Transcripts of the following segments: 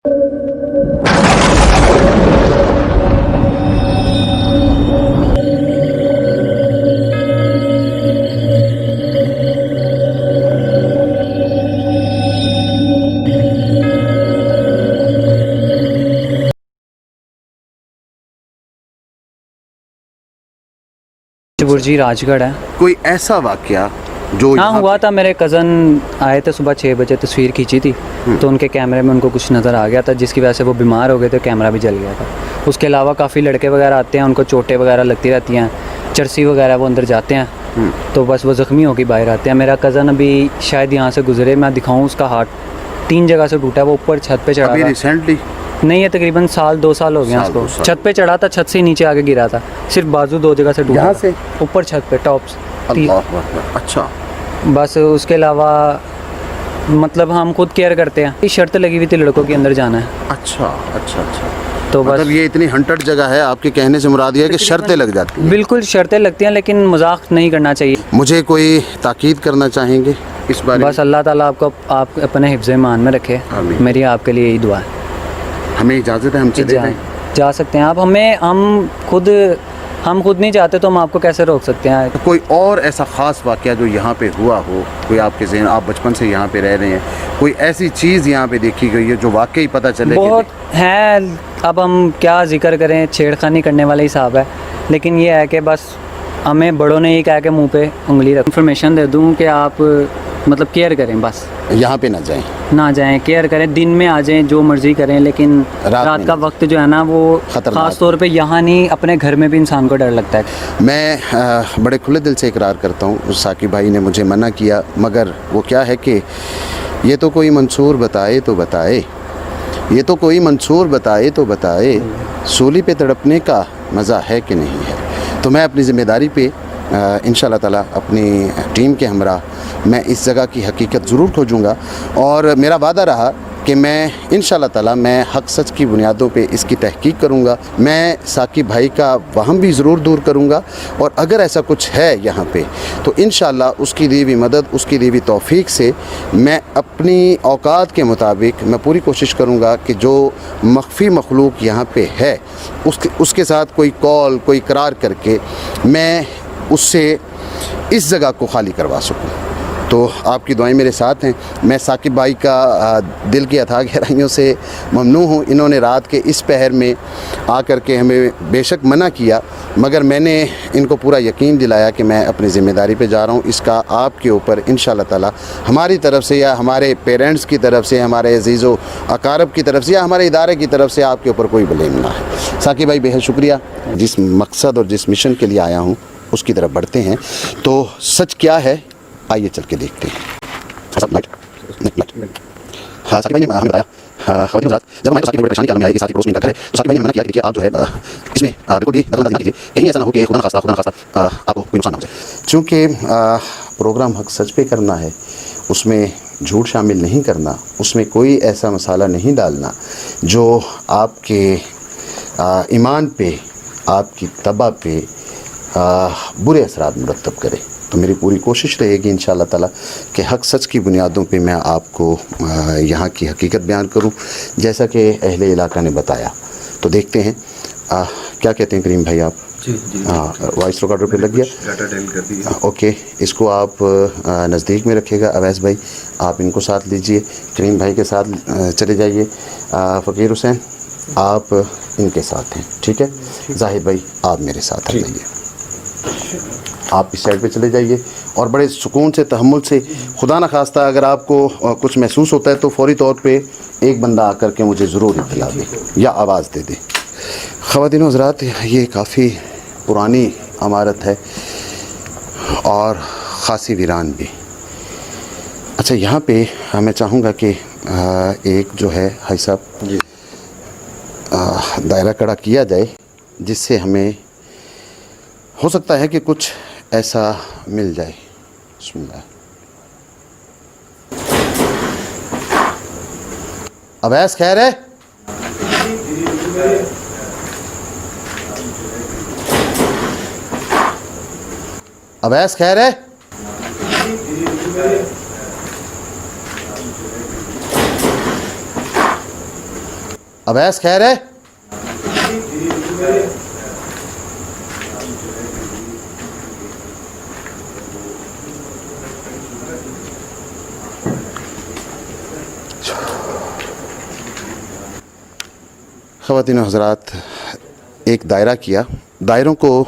बुर्जी राजगढ़ है। कोई ऐसा वाकया जो हाँ यहाँ हुआ था, मेरे कज़न आए थे सुबह 6 बजे, तस्वीर खींची थी तो उनके कैमरे में उनको कुछ नज़र आ गया था जिसकी वजह से वो बीमार हो गए थे, कैमरा भी जल गया था। उसके अलावा काफ़ी लड़के वगैरह आते हैं, उनको चोटें वगैरह लगती रहती हैं, चरसी वगैरह, वो अंदर जाते हैं तो बस वो ज़ख्मी होकर बाहर आते हैं। मेरा कज़न अभी शायद यहाँ से गुजरे, मैं दिखाऊँ, उसका हाथ 3 जगह से टूटा है, वो ऊपर छत पे चढ़ा था। रिसेंटली नहीं है, तकरीबन 1-2 साल हो गए उसको। छत पे चढ़ा था, छत से नीचे आके गिरा था, सिर्फ बाजू 2 जगह से टूटा। यहाँ से ऊपर छत पे टॉप से। अल्लाह अकबर। अच्छा, बस उसके अलावा मतलब हम खुद केयर करते हैं। शर्त लगी हुई थी लड़कों के अंदर जाना है। अच्छा अच्छा अच्छा। तो बस मतलब ये इतनी हंटेड जगह है, आपके कहने से मुराद ये है कि शर्तें लग जाती हैं। बिल्कुल शर्तें लगती हैं, लेकिन मजाक नहीं करना चाहिए। मुझे कोई ताकीद करना चाहेंगे इस बारे बस अल्लाह ताला आपको आप अपने हिफ्ज़ ईमान में रखे। आमीन। मेरी आपके लिए यही दुआ है। हमें इजाज़त है, हम चले जाएं? जा सकते हैं आप। हम खुद नहीं चाहते तो हम आपको कैसे रोक सकते हैं। तो कोई और ऐसा ख़ास वाक़या जो यहाँ पे हुआ हो, कोई आपके ज़हन, आप बचपन से यहाँ पे रह रहे हैं, कोई ऐसी चीज़ यहाँ पे देखी गई है जो वाकई पता चले? बहुत है, अब हम क्या जिक्र करें, छेड़खानी करने वाला हिसाब है, लेकिन ये है कि बस हमें बड़ों ने ही कहा कि मुंह पे उंगली रख। इन्फॉर्मेशन दे दूं कि आप मतलब केयर करें, बस यहाँ पे ना जाएं, केयर करें, दिन में आ जाएं, जो मर्ज़ी करें, लेकिन रात का वक्त जो है ना वो ख़ास तौर पे यहाँ नहीं, अपने घर में भी इंसान को डर लगता है। मैं बड़े खुले दिल से इकरार करता हूँ, साकिब भाई ने मुझे मना किया, मगर वो क्या है कि ये तो कोई मंसूर बताए तो बताए, ये तो कोई मंसूर बताए तो बताए, सूली पे तड़पने का मज़ा है कि नहीं है। तो मैं अपनी ज़िम्मेदारी पे इंशाअल्लाह ताला अपनी टीम के हमरा मैं इस जगह की हकीकत ज़रूर खोजूँगा, और मेरा वादा रहा कि मैं इंशाअल्लाह ताला मैं हक़ सच की बुनियादों पे इसकी तहकीक करूँगा। मैं साकिब भाई का वहम भी ज़रूर दूर करूँगा, और अगर ऐसा कुछ है यहाँ पे तो इंशाअल्लाह उसकी दी हुई मदद, उसकी दी हुई तौफ़ीक से मैं अपनी औकात के मुताबिक मैं पूरी कोशिश करूँगा कि जो मख्फ़ी मखलूक यहाँ पे है उसके साथ कोई कॉल, कोई करार करके मैं उससे इस जगह को खाली करवा सकूँ। तो आपकी दुआएं मेरे साथ हैं। मैं साकिब भाई का दिल की अथाह गहराइयों से ममनू हूँ। इन्होंने रात के इस पहर में आकर के हमें बेशक मना किया, मगर मैंने इनको पूरा यकीन दिलाया कि मैं अपनी ज़िम्मेदारी पे जा रहा हूँ। इसका आपके ऊपर इंशाअल्लाह ताला हमारी तरफ से या हमारे पेरेंट्स की तरफ से, हमारे अज़ीज़ो अकारब की तरफ से या हमारे इदारे की तरफ से आपके ऊपर कोई ब्लेम ना है। साकिब भाई बेहद शुक्रिया। जिस मकसद और जिस मिशन के लिए आया हूँ उसकी तरफ बढ़ते हैं। तो सच क्या है, आइए चल के देखते हैं। हाँ, साकिब भाई ने हमें बताया, ख़वातीन हज़रात, जब हमारे साथ परेशानी के आलम में आए कि साथी पड़ोस में इनका घर है, तो साकिब भाई ने मना किया कि देखिए आप जो है इसमें बिल्कुल भी दखल अंदाज़ी ना कीजिए, कहीं ऐसा ना हो कि खुदा न खास्ता आपको कोई नुकसान ना हो जाए। चूँकि प्रोग्राम हक़ सच पे करना है, उसमें झूठ शामिल नहीं करना, उसमें कोई ऐसा मसाला नहीं डालना जो आपके ईमान पे, आपकी तबा पे बुरे असरात मुरतब करे। तो मेरी पूरी कोशिश रहेगी इंशाअल्लाह ताला कि हक़ सच की बुनियादों पे मैं आपको यहाँ की हकीकत बयान करूँ जैसा कि अहले इलाका ने बताया। तो देखते हैं क्या कहते हैं करीम भाई आप? हाँ, वॉइस रिकॉर्डर पे लग गया। ओके, इसको आप नज़दीक में रखिएगा। अवैस भाई आप इनको साथ लीजिए, करीम भाई के साथ चले जाइए। फ़कीर हुसैन आप इनके साथ हैं, ठीक है? जाहिद भाई आप मेरे साथ आ जाइए, आप इस साइड पे चले जाइए, और बड़े सुकून से, तहम्मुल से, खुदा न खास्ता अगर आपको कुछ महसूस होता है तो फ़ौरी तौर पे एक बंदा आकर के मुझे ज़रूर इत्तला दे या आवाज़ दे दे। ख़वातीन हज़रात, ये काफ़ी पुरानी इमारत है और ख़ासी वीरान भी। अच्छा, यहाँ पे मैं चाहूँगा कि एक जो है भाई साहब जी दायरा कड़ा किया जाए, जिससे हमें हो सकता है कि कुछ ऐसा मिल जाए। बिस्मिल्लाह। अवैस खैर है? अवैस खैर है? अवैस खैर है? ख़वातीन और हज़रात, एक दायरा किया। दायरों को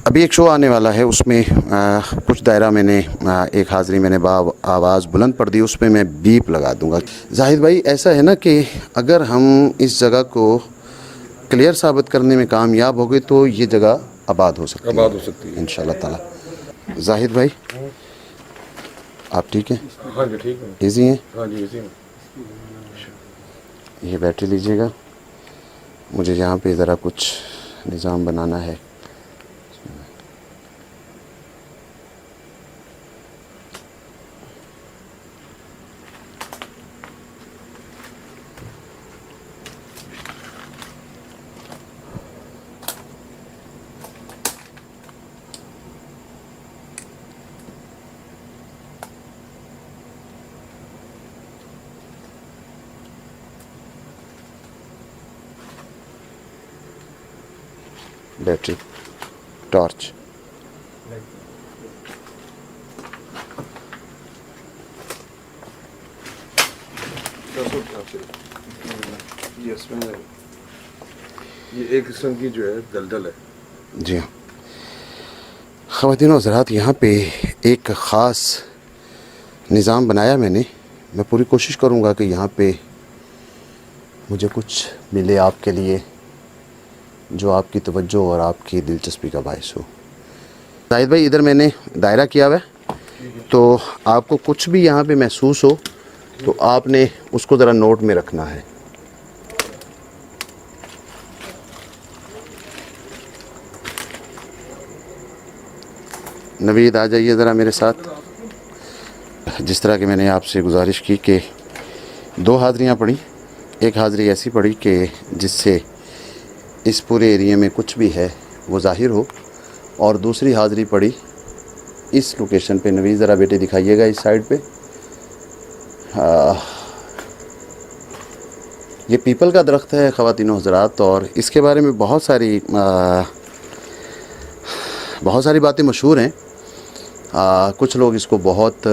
अभी एक शो आने वाला है, उसमें कुछ दायरा मैंने एक हाज़री मैंने आवाज़ बुलंद पढ़ दी, उसमें मैं बीप लगा दूंगा। जाहिद भाई, ऐसा है ना कि अगर हम इस जगह को क्लियर साबित करने में कामयाब हो गए तो ये जगह आबाद हो सकती है इंशाअल्लाह ताला। जाहिद भाई, आप ठीक हैं? हाँ जी ठीक है। ईजी हैं? हाँ जी इसी में। ये बैटरी लीजिएगा, मुझे यहाँ पे ज़रा कुछ निज़ाम बनाना है। बैटरी, टॉर्च, ये इसमें ये एक किस्म की जो है दलदल है। जी हाँ ख़वातीन और हज़रात, यहाँ पे एक ख़ास निज़ाम बनाया मैंने। मैं पूरी कोशिश करूँगा कि यहाँ पे मुझे कुछ मिले आपके लिए जो आपकी तवज्जो और आपकी दिलचस्पी का बायस हो। जाहिद भाई, इधर मैंने दायरा किया हुआ है, तो आपको कुछ भी यहाँ पे महसूस हो तो आपने उसको ज़रा नोट में रखना है। नवीद, आ जाइए ज़रा मेरे साथ। जिस तरह कि मैंने आपसे गुजारिश की कि 2 हाज़रियाँ पढ़ी, एक हाज़री ऐसी पढ़ी कि जिससे इस पूरे एरिया में कुछ भी है वो ज़ाहिर हो, और दूसरी हाज़री पढ़ी इस लोकेशन पे। नवीद, ज़रा बेटे दिखाइएगा इस साइड पे। ये पीपल का दरख्त है ख़वातीन और हज़रात, और इसके बारे में बहुत सारी बातें मशहूर हैं। कुछ लोग इसको बहुत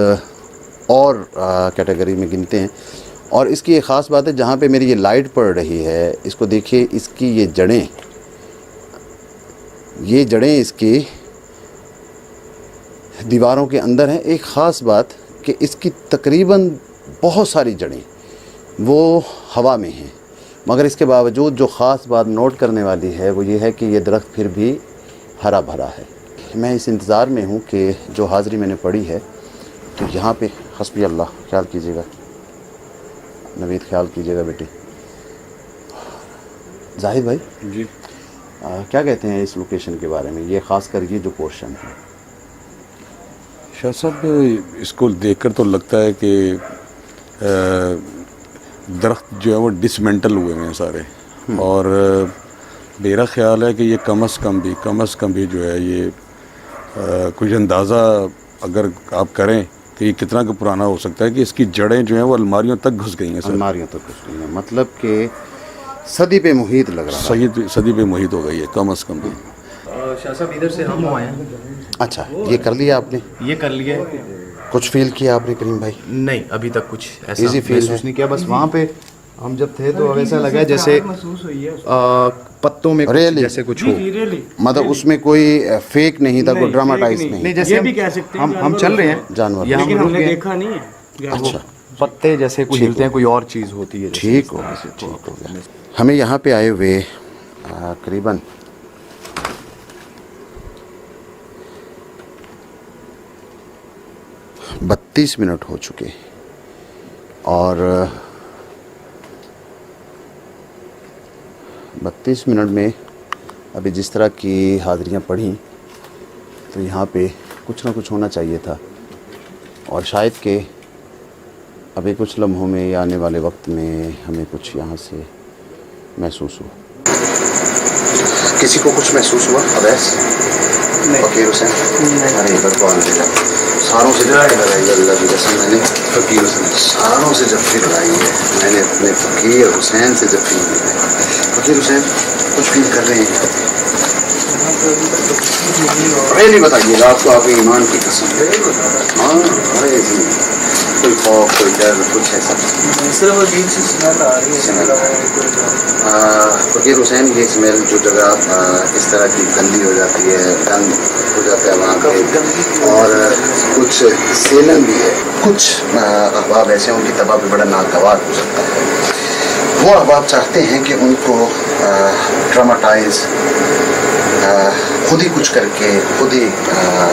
और कैटेगरी में गिनते हैं। और इसकी एक ख़ास बात है, जहाँ पे मेरी ये लाइट पड़ रही है, इसको देखिए, इसकी ये जड़ें इसकी दीवारों के अंदर हैं। एक ख़ास बात कि इसकी तकरीबन बहुत सारी जड़ें वो हवा में हैं, मगर इसके बावजूद जो ख़ास बात नोट करने वाली है वो ये है कि ये दरख्त फिर भी हरा भरा है। मैं इस इंतज़ार में हूँ कि जो हाज़री मैंने पढ़ी है, तो यहाँ पे हस्बी अल्लाह, ख्याल कीजिएगा नवीद, ख्याल कीजिएगा बेटी। जाहिद भाई जी, क्या कहते हैं इस लोकेशन के बारे में, ये ख़ास कर ये जो पोर्शन है? शाह साहब, इसको देखकर तो लगता है कि दरख्त जो है वो डिसमेंटल हुए हैं सारे, और मेरा ख्याल है कि ये कम अज़ कम भी जो है ये कुछ अंदाज़ा अगर आप करें कि ये कितना का पुराना हो सकता है कि इसकी जड़ें जो हैं वो अलमारियों तक घुस गई हैं सर। अलमारियों तक घुस गई हैं, मतलब कि सदी पे मुहीत लग रहा है। सदी पे मुहित हो गई है कम अज़ कम भी। शाह साहब, इधर से हम आए हैं। अच्छा, ये कर लिया आपने? ये कर लिया है। कुछ फील किया आपने करीम भाई? नहीं, अभी तक कुछ ऐसा Easy feel महसूस है। नहीं किया। बस वहाँ पे हम जब थे तो ऐसा लगा जैसे पत्तों में Really? जैसे कुछ हो। मतलब उसमें कोई फेक नहीं था, कोई ड्रामाटाइज नहीं? नहीं, जैसे भी कह सकते हैं हम चल रहे हैं जानवर। यहाँ लेकिन हम रुक हमने गए, देखा नहीं है। अच्छा, पत्ते जैसे कुछ हिलते हैं, कोई और चीज़ होती है। ठीक हो गया। हमें यहाँ पे आए हुए करीबन 32 मिनट हो चुके, और 32 मिनट में अभी जिस तरह की हाज़रियाँ पढ़ी, तो यहाँ पे कुछ ना कुछ होना चाहिए था, और शायद कि अभी कुछ लम्हों में या आने वाले वक्त में हमें कुछ यहाँ से महसूस हो। किसी को कुछ महसूस हुआ अवैस? फकीर हुसैन अरे भगवान सारों से जब लड़ाई अल्लाह की कसम मैंने फकीर हुसैन सारों से जब फील लगाई है मैंने अपने फकीर हुसैन से जब फील लगाई फकीर हुसैन कुछ फील कर रहे हैं पहले बताइएगा आपको आपके ईमान की कसम हाँ अरे कोई खौफ कोई डर कुछ ऐसा सिर्फ अजीब सी स्मेल आ रही है। फकीर हुसैन ये स्मेल जो जगह इस तरह की गंदी हो जाती है गंद हो जाता है वहाँ पे और कुछ सेलन भी है कुछ अहबाब ऐसे हैं उनकी तबाह पे बड़ा नागवार हो सकता है वो अहबाब चाहते हैं कि उनको ट्रामाटाइज खुद ही कुछ करके खुद ही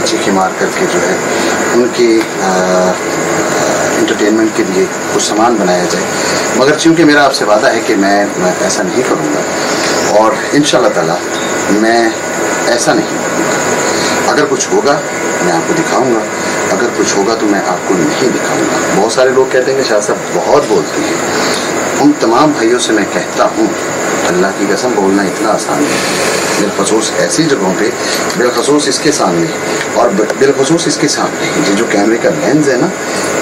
चीखें मार करके जो है उनकी इंटरटेनमेंट के लिए कुछ सामान बनाया जाए मगर चूँकि मेरा आपसे वादा है कि मैं ऐसा नहीं करूँगा और इंशाल्लाह ताला मैं ऐसा नहीं करूँगा अगर कुछ होगा मैं आपको दिखाऊंगा अगर कुछ होगा तो मैं आपको नहीं दिखाऊंगा बहुत सारे लोग कहते हैं कि शाह साहब बहुत बोलते हैं उन तमाम भाइयों से मैं कहता हूँ अल्लाह की कसम बोलना इतना आसान है बिलखसूस ऐसी जगहों पे बिलखसूस इसके सामने और बिलखसूस इसके सामने ये जो कैमरे का लेंस है ना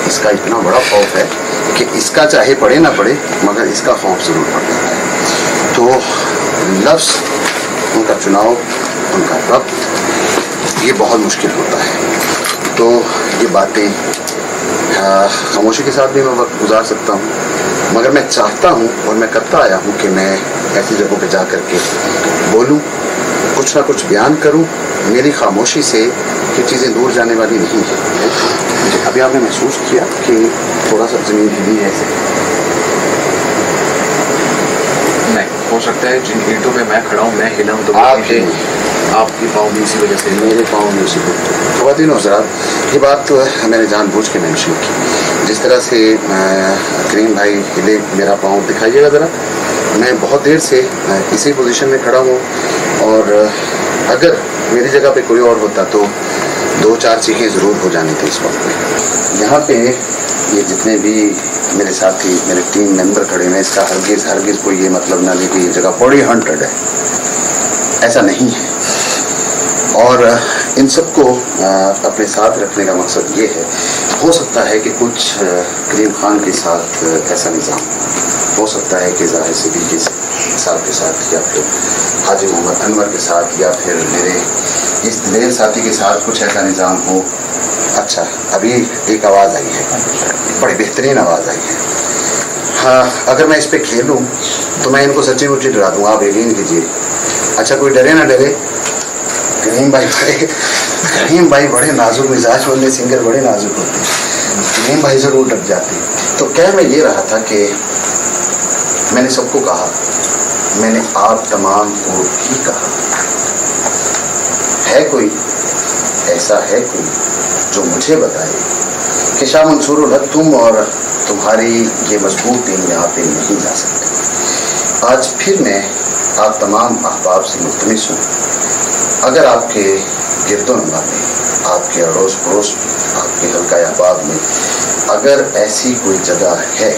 इसका इतना बड़ा खौफ है कि इसका चाहे पड़े ना पड़े मगर इसका खौफ ज़रूर पड़ जाता है तो लफ्ज़ उनका चुनाव उनका रब्त ये बहुत मुश्किल होता है तो ये बातें खामोशी के साथ भी मैं वक्त गुजार सकता हूँ मगर मैं चाहता हूँ और मैं करता आया हूँ कि मैं ऐसी जगहों पे जा कर के बोलूँ कुछ ना कुछ बयान करूँ मेरी खामोशी से ये चीज़ें दूर जाने वाली नहीं है अभी आपने महसूस किया कि थोड़ा सा ज़मीन हिली है ऐसे नहीं हो सकता है जिन ईंटों पे मैं खड़ा हूँ मैं हिला हूँ तो आपकी पाँव भी इसी वजह से मेरे पाँव में उसी ख़वातीन हज़रात ये बात तो मैंने जानबूझ के मेंशन की जिस तरह से करीम भाई हिले मेरा पाँव दिखाइएगा ज़रा मैं बहुत देर से इसी पोजीशन में खड़ा हूँ और अगर मेरी जगह पे कोई और होता तो 2-4 चीखें ज़रूर हो जानी थी इस वक्त में यहाँ पे ये जितने भी मेरे साथी मेरे टीम मेंबर खड़े हैं इसका हरगिज़ कोई ये मतलब ना ले कि ये जगह बड़ी हॉन्टेड है ऐसा नहीं है और इन सबको अपने साथ रखने का मकसद ये है हो सकता है कि कुछ करीम खान के साथ ऐसा निज़ाम हो सकता है कि ज़ाहिर सिद्दीकी साहब के साथ या फिर हाजी मोहम्मद अनवर के साथ या फिर मेरे इस दिलेर साथी के साथ कुछ ऐसा निज़ाम हो अच्छा अभी एक आवाज़ आई है बड़ी बेहतरीन आवाज़ आई है हाँ अगर मैं इस पर खेलूँ तो मैं इनको सच्ची मुच्ची डरा दूँगा आप यकीन कीजिए अच्छा कोई डरे ना डरे करीम भाई बड़े नाजुक मिजाज वाले सिंगर बड़े नाजुक होते हैं करीम भाई ज़रूर डर जाते तो कह मैं ये रहा था कि मैंने सबको कहा मैंने आप तमाम को भी कहा है कोई ऐसा है कोई जो मुझे बताए कि शाह मंसूर उल हक तुम और तुम्हारी ये मजबूत टीम यहाँ पे नहीं जा सकते आज फिर मैं आप तमाम अहबाब से मुल्तमिस हूँ अगर आपके गिरदोनवा में आपके अड़ोस पड़ोस में आपके हल्का अहबाब में अगर ऐसी कोई जगह है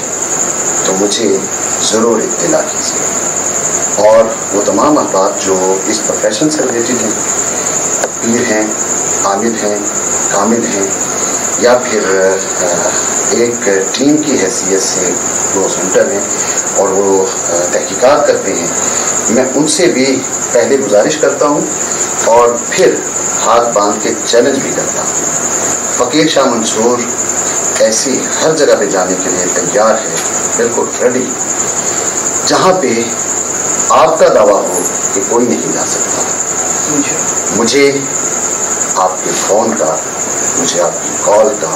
तो मुझे ज़रूर इत्तला कीजिए और वो तमाम अहबाब जो इस प्रोफेशन से रिलेटेड हैं पीर हैं आमिर हैं कामिल हैं या फिर एक टीम की हैसियत से वो सेंटर हैं और वो तहकीकात करते हैं मैं उनसे भी पहले गुजारिश करता हूँ और फिर हाथ बांध के चैलेंज भी करता हूँ फ़कीर शाह मंसूर ऐसी हर जगह पे जाने के लिए तैयार है बिल्कुल रेडी जहाँ पे आपका दावा हो कि कोई नहीं जा सकता मुझे आपके फ़ोन का मुझे आपकी कॉल का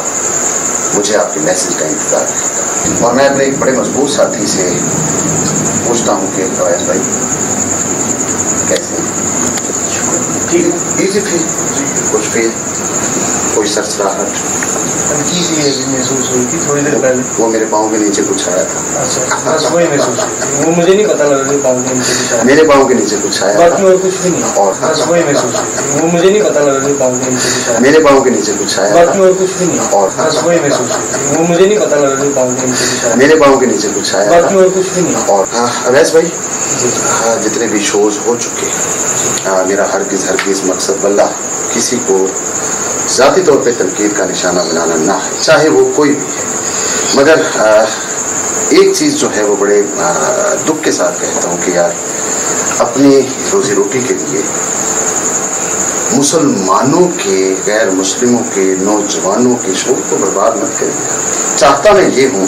मुझे आपके मैसेज का इंतज़ार रहेगा और मैं अपने एक बड़े मजबूत साथी से पूछता हूँ कि फवाद भाई कैसे ठीक इजी फील कुछ फील कोई सरसराहट हल्की सी महसूस हुई थी थोड़ी देर पहले वो मेरे पाँव के नीचे कुछ आया था अच्छा बस वही महसूस हुई वो मुझे नहीं पता लगा कि पाँव के नीचे कुछ आया मेरे पाँव के नीचे कुछ आया बाकी और कुछ भी नहीं और बस वही महसूस हुई वो मुझे नहीं पता लगा कि पाँव के नीचे कुछ आया मेरे पाँव के नीचे कुछ आया बाकी और कुछ भी नहीं और बस वही महसूस हुई वो मुझे नहीं पता लगा कि पाँव के नीचे कुछ आया मेरे पाँव के नीचे कुछ आया बाकी और कुछ भी नहीं और अवैस भाई जितने भी शोज़ हो चुके मेरा हरगिज़ मकसद वल्लाह किसी को ज़ाती तौर पे तनकीद का निशाना बनाना ना है, चाहे वो कोई भी है। मगर एक चीज़ जो है वो बड़े दुख के साथ कहता हूँ कि यार अपनी रोज़ी रोटी के लिए मुसलमानों के, गैर मुस्लिमों के, नौजवानों के शौक को बर्बाद मत करिए। चाहता मैं ये हूँ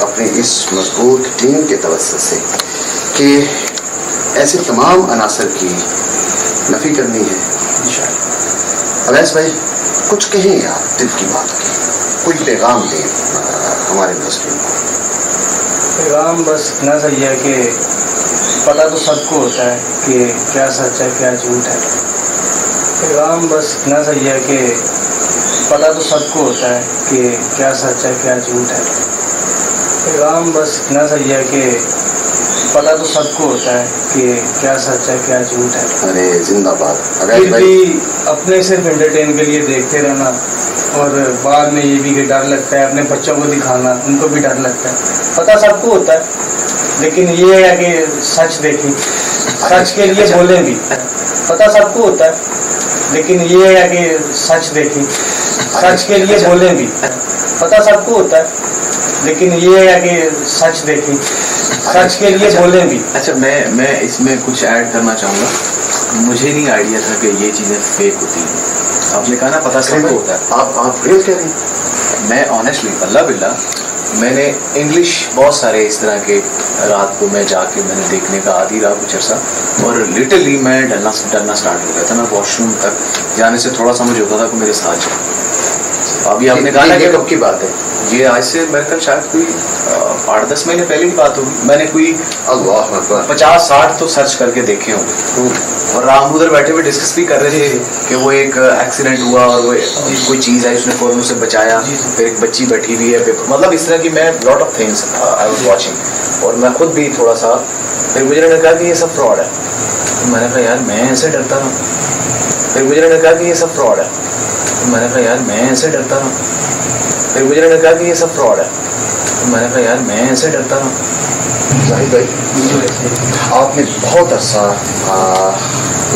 अपनी इस मजबूत टीम के तवज्जुह से कि ऐसे तमाम अनासर की नफ़ी करनी है। अवैस भाई कुछ कहें यार, दिल की बात कहें, कोई पैगाम दें हमारे मुस्लिम को। पैगाम बस इतना सही है कि पता तो सबको होता है कि क्या सच है क्या झूठ है। पैगाम बस इतना सही है कि पता तो सबको होता है कि क्या सच है क्या झूठ है। पैगाम बस इतना सही है कि पता तो सबको होता है कि क्या सच है क्या झूठ है। अरे जिंदाबाद। फिर भी अपने सिर्फ एंटरटेन के लिए देखते रहना और बाद में ये भी कि डर लगता है, अपने बच्चों को दिखाना उनको भी डर लगता है। पता सबको होता है लेकिन ये है कि सच देखें, सच के लिए बोलें भी। पता सबको होता है लेकिन ये है कि सच देखें, सच के लिए बोलें भी। पता सबको होता है लेकिन ये है कि सच देखें, सच के लिए बोलें भी। अच्छा, मैं इसमें कुछ ऐड करना चाहूँगा। मुझे नहीं आइडिया था कि ये चीज़ें फेक होती हैं। आपने कहा ना पता सबको होता है, आप रियल कह रहे हैं? मैं ऑनेस्टली अल्लाह बिल्ला मैंने इंग्लिश बहुत सारे इस तरह के रात को मैं जाके मैंने देखने का आदी रहा कुछ अर्सा, और लिटरली मैं डरना स्टार्ट हो गया था। मैं वॉशरूम तक जाने से थोड़ा सा मुझे होता था कि मेरे साथ जाओ। अभी आपने कहा ना ये कि कब की बात है? ये आज से मेरे ख्याल शायद कोई 8-10 महीने पहले की बात होगी। मैंने कोई अल्लाह अकबर 50-60 तो सर्च करके देखे होंगे। और राम उधर बैठे हुए डिस्कस भी कर रहे थे कि वो एक एक्सीडेंट हुआ और वो कोई चीज़ है उसने फौरन उसे बचाया, फिर एक बच्ची बैठी हुई है, मतलब इस तरह की मैं lot of things I was watching. और मैं खुद भी थोड़ा सा फिर गुजरे ने कहा कि ये सब फ्रॉड है। तो मैंने कहा यार मैं ऐसे डरता था। फिर गुजरे ने कहा कि ये सब फ्रॉड है। तो मैंने कहा यार मैं ऐसे डरता था। फिर गुजरे ने कहा कि ये सब फ्रॉड है। तो मैंने कहा यार मैं ऐसे डरता था। जाहिद भाई आपने बहुत अर्सा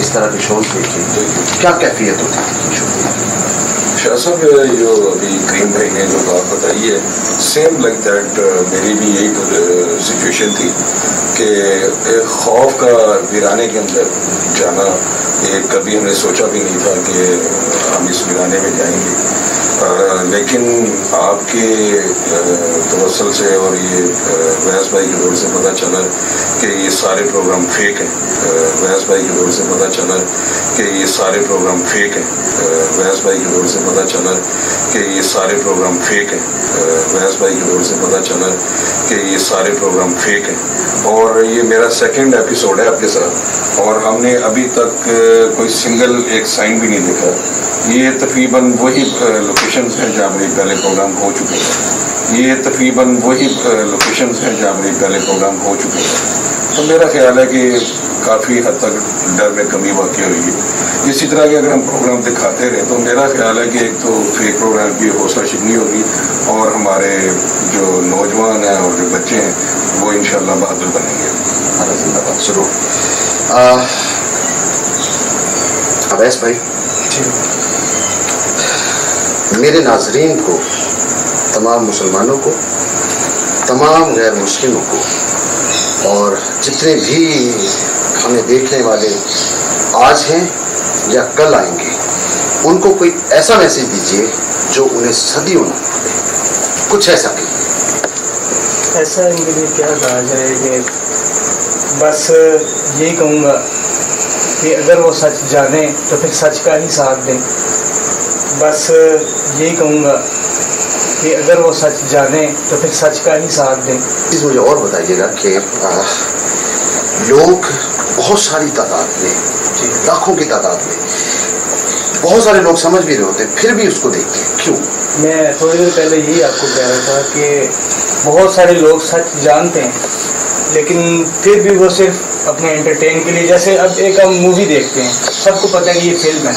इस तरह की शोज देखी, क्या कैफियत होती है शो की? शाह साहब जो अभी करीम भाई ने जो बात बताई है, सेम लाइक दैट मेरी भी यही सिचुएशन थी कि एक खौफ का वीराने के अंदर जाना, ये कभी हमने सोचा भी नहीं था कि हम इस वीराने में जाएंगे। लेकिन आपके तवसल से और ये वैस भाई के दौर से पता चला कि ये सारे प्रोग्राम फेक हैं। वैस भाई के दौर से पता चला कि ये सारे प्रोग्राम फेक हैं। वैस भाई के दौर से पता चला कि ये सारे प्रोग्राम फेक हैं। वैस भाई के दौर से पता चला कि ये सारे प्रोग्राम फेक हैं। और ये मेरा सेकंड एपिसोड है आपके साथ, और हमने अभी तक कोई सिंगल एक साइन भी नहीं देखा। ये तकरीबन वही लोकेशंस हैं जहाँ मेरे पहले प्रोग्राम हो चुके हैं। ये तकरीबन वही लोकेशंस हैं जहाँ मेरे पहले प्रोग्राम हो चुके हैं। तो मेरा ख्याल है कि काफ़ी हद तक डर में कमी वाक़ई हुई है। इसी तरह के अगर हम प्रोग्राम दिखाते रहे तो मेरा ख्याल है कि एक तो फेक प्रोग्राम की हौसला शिकनी होगी, और हमारे जो नौजवान हैं और जो बच्चे हैं वो इंशाल्लाह बहादुर बनेंगे। जिंदाबाद। जरूर। अवैस भाई, मेरे नाजरीन को, तमाम मुसलमानों को, तमाम गैर मुस्लिमों को, और जितने भी हमें देखने वाले आज हैं या कल आएंगे, उनको कोई ऐसा मैसेज दीजिए जो उन्हें सदियों ना भूले। कुछ ऐसा कहिए। ऐसा इनके लिए क्या कहा जाए कि बस यही कहूँगा कि अगर वो सच जाने तो फिर सच का ही साथ दें। बस यही कहूँगा कि अगर वो सच जाने तो फिर सच का ही साथ दें। चीज़ मुझे और बताइएगा कि लोग बहुत सारी तादाद में, लाखों की तादाद में, बहुत सारे लोग समझ भी रहे होते हैं फिर भी उसको देखते हैं, क्यों? मैं थोड़ी देर पहले यही आपको कह रहा था कि बहुत सारे लोग सच जानते हैं लेकिन फिर भी वो सिर्फ अपने एंटरटेन के लिए, जैसे अब एक हम मूवी देखते हैं, सबको पता है कि ये फिल्म है,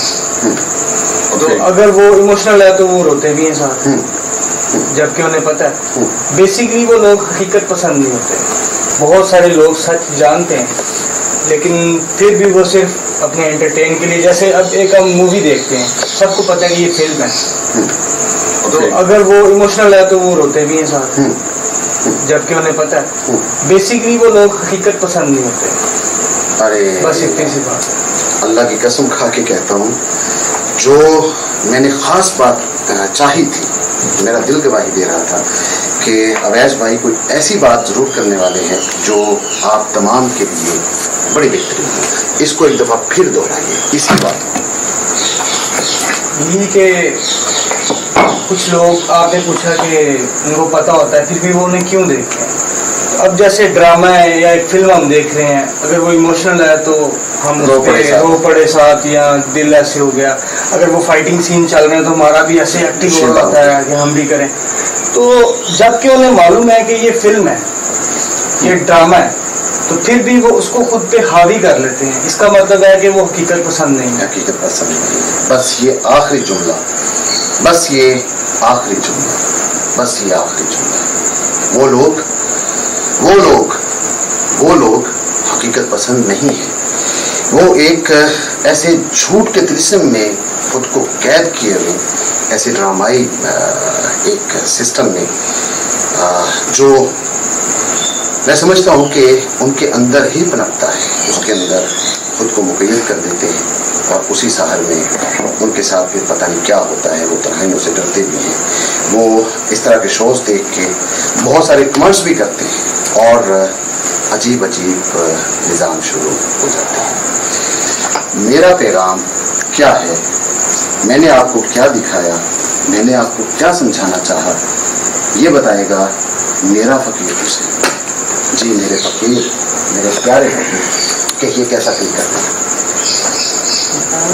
तो अगर वो इमोशनल है तो वो रोते भी हैं साथ, जबकि उन्हें पता है। बेसिकली वो लोग हकीकत पसंद नहीं होते। बहुत सारे लोग सच जानते हैं लेकिन फिर भी वो सिर्फ अपने एंटरटेन के लिए, जैसे अब एक हम मूवी देखते हैं, सबको पता है कि ये फिल्म है, तो अगर वो इमोशनल है तो वो रोते भी हैं साथ, जबकि उन्हें पता है। बेसिकली वो लोग हकीकत पसंद नहीं होते, अरे बस इतनी सी बात। अल्लाह की कसम खा के कहता हूँ, जो मैंने ख़ास बात चाही थी, मेरा दिल गवाही दे रहा था कि अवैस भाई कोई ऐसी बात ज़रूर करने वाले हैं जो आप तमाम के लिए बड़ी बेहतरीन है। इसको एक दफ़ा फिर दोहराइए इसी बात को। यही कि कुछ लोग, आपने पूछा कि उनको पता होता है फिर भी वो उन्हें क्यों देखते हैं। अब जैसे ड्रामा है या एक फिल्म हम देख रहे हैं, अगर वो इमोशनल है तो हम रो पड़े साथ, या दिल ऐसे हो गया। अगर वो फाइटिंग सीन चल रहे हैं तो हमारा भी ऐसे एक्टिव हो जाता है कि हम भी करें। तो जबकि उन्हें मालूम है कि ये फिल्म है, ये ड्रामा है, तो फिर भी वो उसको खुद पे हावी कर लेते हैं। इसका मतलब है कि वो हकीकत पसंद नहीं है। हकीकत पसंद नहीं। बस ये आखिरी जुमला, बस ये आखिरी जुमला, बस ये आखिरी जुमला। वो लोग हकीकत पसंद नहीं है। वो एक ऐसे झूठ के तिलिस्म में खुद को कैद किए हुए, ऐसे ड्रामाई एक सिस्टम में, जो मैं समझता हूँ कि उनके अंदर ही पनपता है, उसके अंदर खुद को मुक़य्यद कर देते हैं और उसी शहर में उनके साथ फिर पता नहीं क्या होता है। वो तन्हाइयों से डरते भी हैं। वो इस तरह के शोज़ देख के बहुत सारे कमेंट्स भी करते हैं और अजीब निज़ाम शुरू हो जाते हैं। मेरा पैगाम क्या है, मैंने आपको क्या दिखाया, मैंने आपको क्या समझाना चाहा, ये बताएगा मेरा फ़कीर हुसैन। जी मेरे फ़कीर, मेरे प्यारे फ़कीर, कि ये कैसा फील करते हैं?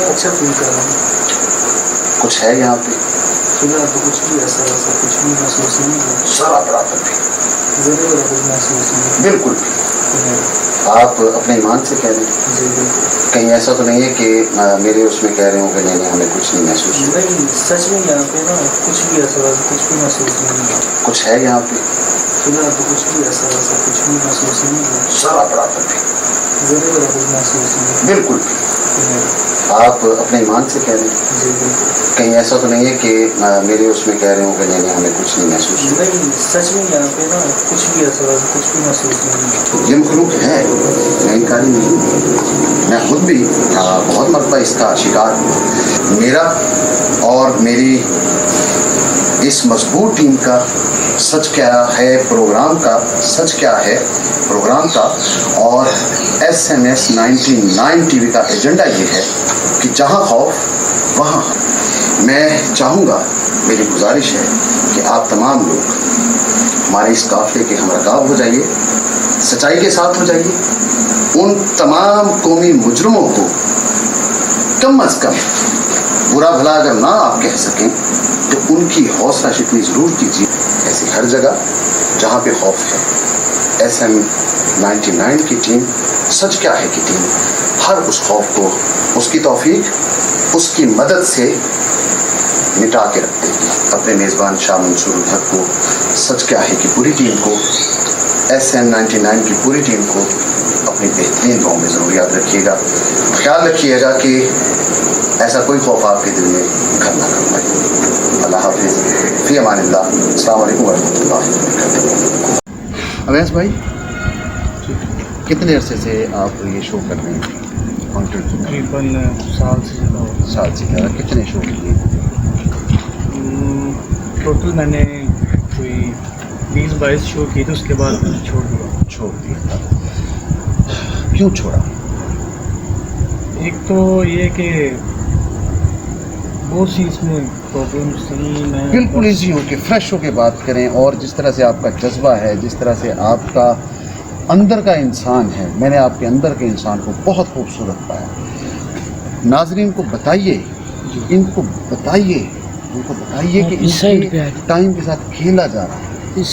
अच्छा फील कर रहा हूँ। कुछ है यहाँ पे? फिलहाल तो कुछ भी ऐसा कुछ भी महसूस नहीं है। सारा बराबर भी ज़रूर कुछ महसूस नहीं। बिल्कुल भी। आप अपने ईमान से कह रहे हैं? जी बिल्कुल। कहीं ऐसा तो नहीं है कि मेरे उसमें कह रहे हो कि नहीं हमें कुछ नहीं महसूस हुआ? नहीं, सच में यहाँ पे ना कुछ भी ऐसा कुछ भी महसूस नहीं है। कुछ है यहाँ पे? फिलहाल तो कुछ भी ऐसा कुछ भी महसूस नहीं है। सारा बराबर भी ज़रूर कुछ महसूस नहीं। बिल्कुल भी। आप अपने ईमान से कह रहे हैं? जी बिल्कुल। कहीं ऐसा तो नहीं है कि मेरे उसमें कह रहे हो कि नहीं हमें कुछ नहीं महसूस हुआ? नहीं, सच में यहाँ पे ना कुछ भी ऐसा कुछ भी महसूस नहीं है। ये मखलूक है, मैं इनकारी नहीं हूँ। मैं खुद भी बहुत मरतबा इसका शिकार हूँ। मेरा और मेरी इस मजबूत टीम का सच क्या है प्रोग्राम का, सच क्या है प्रोग्राम का और SMS 99 TV का एजेंडा ये है कि जहाँ खौफ वहाँ। मैं चाहूँगा, मेरी गुजारिश है कि आप तमाम लोग हमारे इस काफ़िले के हमरकाब हो जाइए, सच्चाई के साथ हो जाइए। उन तमाम कौमी मुजरमों को कम अज़ कम बुरा भला अगर ना आप कह सकें तो उनकी हौसला शिकनी ज़रूर कीजिए। ऐसी हर जगह जहाँ पे खौफ है, SM 99 की टीम, सच क्या है की टीम, हर उस खौफ को उसकी तौफीक, उसकी मदद से मिटा के रखते हैं। अपने मेज़बान शाह मंसूर हक को, सच क्या है की पूरी टीम को, SM 99 की पूरी टीम को अपनी बेहतरीन गाँव में ज़रूर याद रखिएगा। ख्याल रखिएगा कि ऐसा कोई खौफ आपके दिल में घर ना कर पाए। अल्लाह हाफिज़, फ़ी अमानिल्लाह, अस्सलाम वालेकुम वरहमतुल्लाहि वबरकातुहू। अवैस भाई, कितने अरसे से आप ये शो कर रहे हैं? तकरीबन साल से ज़्यादा हो। साल से ज़्यादा। कितने शो किए? टोटल मैंने कोई 20-22 शो किए थे, उसके बाद छोड़ दिया था। क्यों छोड़ा? एक तो ये कि बहुत सी इसमें प्रॉब्लम्स थी। मैं बिल्कुल इजी हो के फ्रेश हो के बात करें, और जिस तरह से आपका जज्बा है, जिस तरह से आपका अंदर का इंसान है, मैंने आपके अंदर के इंसान को बहुत खूबसूरत पाया। नाज़रीन को बताइए, इनको बताइए कि इनके टाइम के साथ खेला जा रहा है,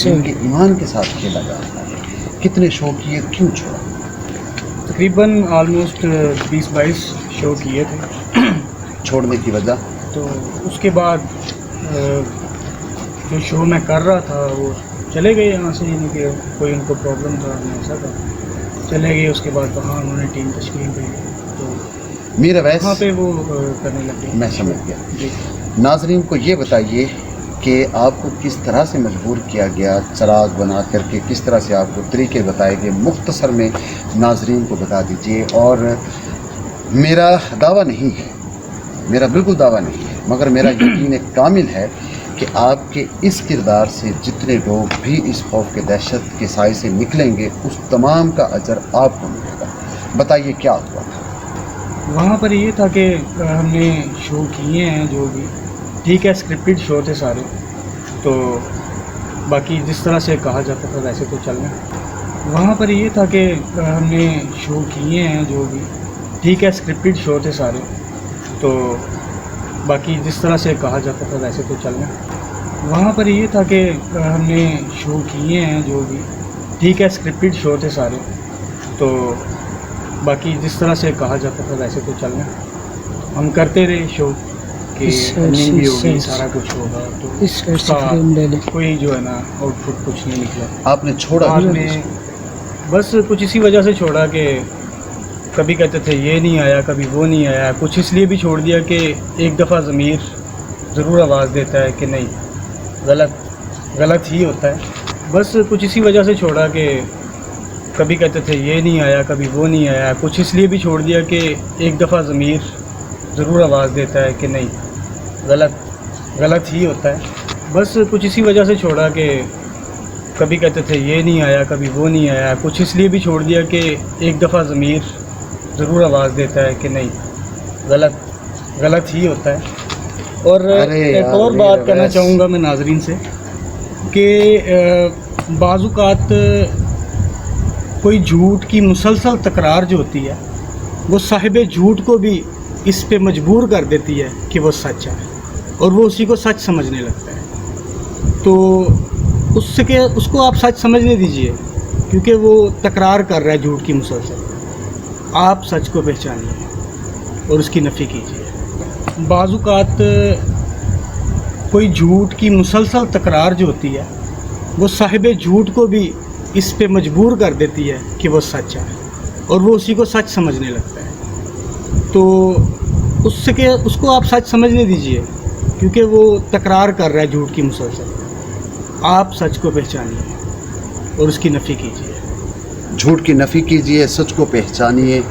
इनके ईमान के साथ खेला जा रहा है। कितने शो किए, क्यों छोड़ा? तकरीबन ऑलमोस्ट 20-22 शो किए थे। छोड़ने की वजह? तो उसके बाद जो शो मैं कर रहा था वो चले गए यहाँ से, यानी कि कोई उनको प्रॉब्लम था, ऐसा था, चले गए। उसके बाद वहाँ उन्होंने टीम तश्कील दी, तो मीर अवैस वहाँ पे वो करने लगे। मैं समझ गया। जी। नाजरीन को ये बताइए कि आपको किस तरह से मजबूर किया गया चिराग बना करके, किस तरह से आपको तरीके बताए गए, मुख्तसर में नाजरीन को बता दीजिए। और मेरा दावा नहीं है, मेरा बिल्कुल दावा नहीं है, मगर मेरा यकीन कामिल है कि आपके इस किरदार से जितने लोग भी इस खौफ के दहशत के साए से निकलेंगे उस तमाम का अजर आपको मिलेगा। बताइए क्या हुआ? वहाँ पर ये था कि हमने शो किए हैं जो भी, ठीक है, स्क्रिप्टेड शो थे सारे, तो बाकी जिस तरह से कहा जाता था वैसे तो चलना। वहाँ पर ये था कि हमने शो किए हैं जो भी, ठीक है, स्क्रिप्टेड शो थे सारे, तो बाकी जिस तरह से कहा जाता था वैसे तो चलना। वहाँ पर ये था कि हमने शो किए हैं जो भी, ठीक है, स्क्रिप्टेड शो थे सारे, तो बाकी जिस तरह से कहा जाता था वैसे तो चलना। हम करते रहे शो कि रनिंग भी होगी, सारा कुछ होगा, तो उसका कोई जो है ना आउटपुट कुछ नहीं निकला। आपने छोड़ा बाद में बस कुछ इसी वजह से छोड़ा कि कभी कहते थे ये नहीं आया, कभी वो नहीं आया, कुछ इसलिए भी छोड़ दिया कि एक दफ़ा ज़मीर ज़रूर आवाज़ देता है कि नहीं, गलत ही होता है। बस कुछ इसी वजह से छोड़ा कि कभी कहते थे ये नहीं आया, कभी वो नहीं आया, कुछ इसलिए भी छोड़ दिया कि एक दफ़ा ज़मीर ज़रूर आवाज़ देता है कि नहीं, गलत ही होता है। बस कुछ इसी वजह से छोड़ा कि कभी कहते थे ये नहीं आया, कभी वो नहीं आया, कुछ इसलिए भी छोड़ दिया कि एक दफ़ा ज़मीर ज़रूर आवाज़ देता है कि नहीं, गलत ही होता है। और एक और बात कहना चाहूँगा मैं नाजरीन से कि बाज़ुकात कोई झूठ की मुसलसल तकरार जो होती है वो साहिब झूठ को भी इस पे मजबूर कर देती है कि वो सच है, और वो उसी को सच समझने लगता है। तो उसको आप सच समझने दीजिए, क्योंकि वो तकरार कर रहा है झूठ की मुसलसल। आप सच को पहचानिए और उसकी नफ़ी कीजिए। बाज़ुकात कोई झूठ की मुसलसल तकरार जो होती है वो साहिब झूठ को भी इस पे मजबूर कर देती है कि वो सच है, और वो उसी को सच समझने लगता है। तो उसको आप सच समझने दीजिए, क्योंकि वो तकरार कर रहा है झूठ की मुसलसल। आप सच को पहचानिए और उसकी नफ़ी कीजिए। झूठ की नफ़ी कीजिए, सच को पहचानिए,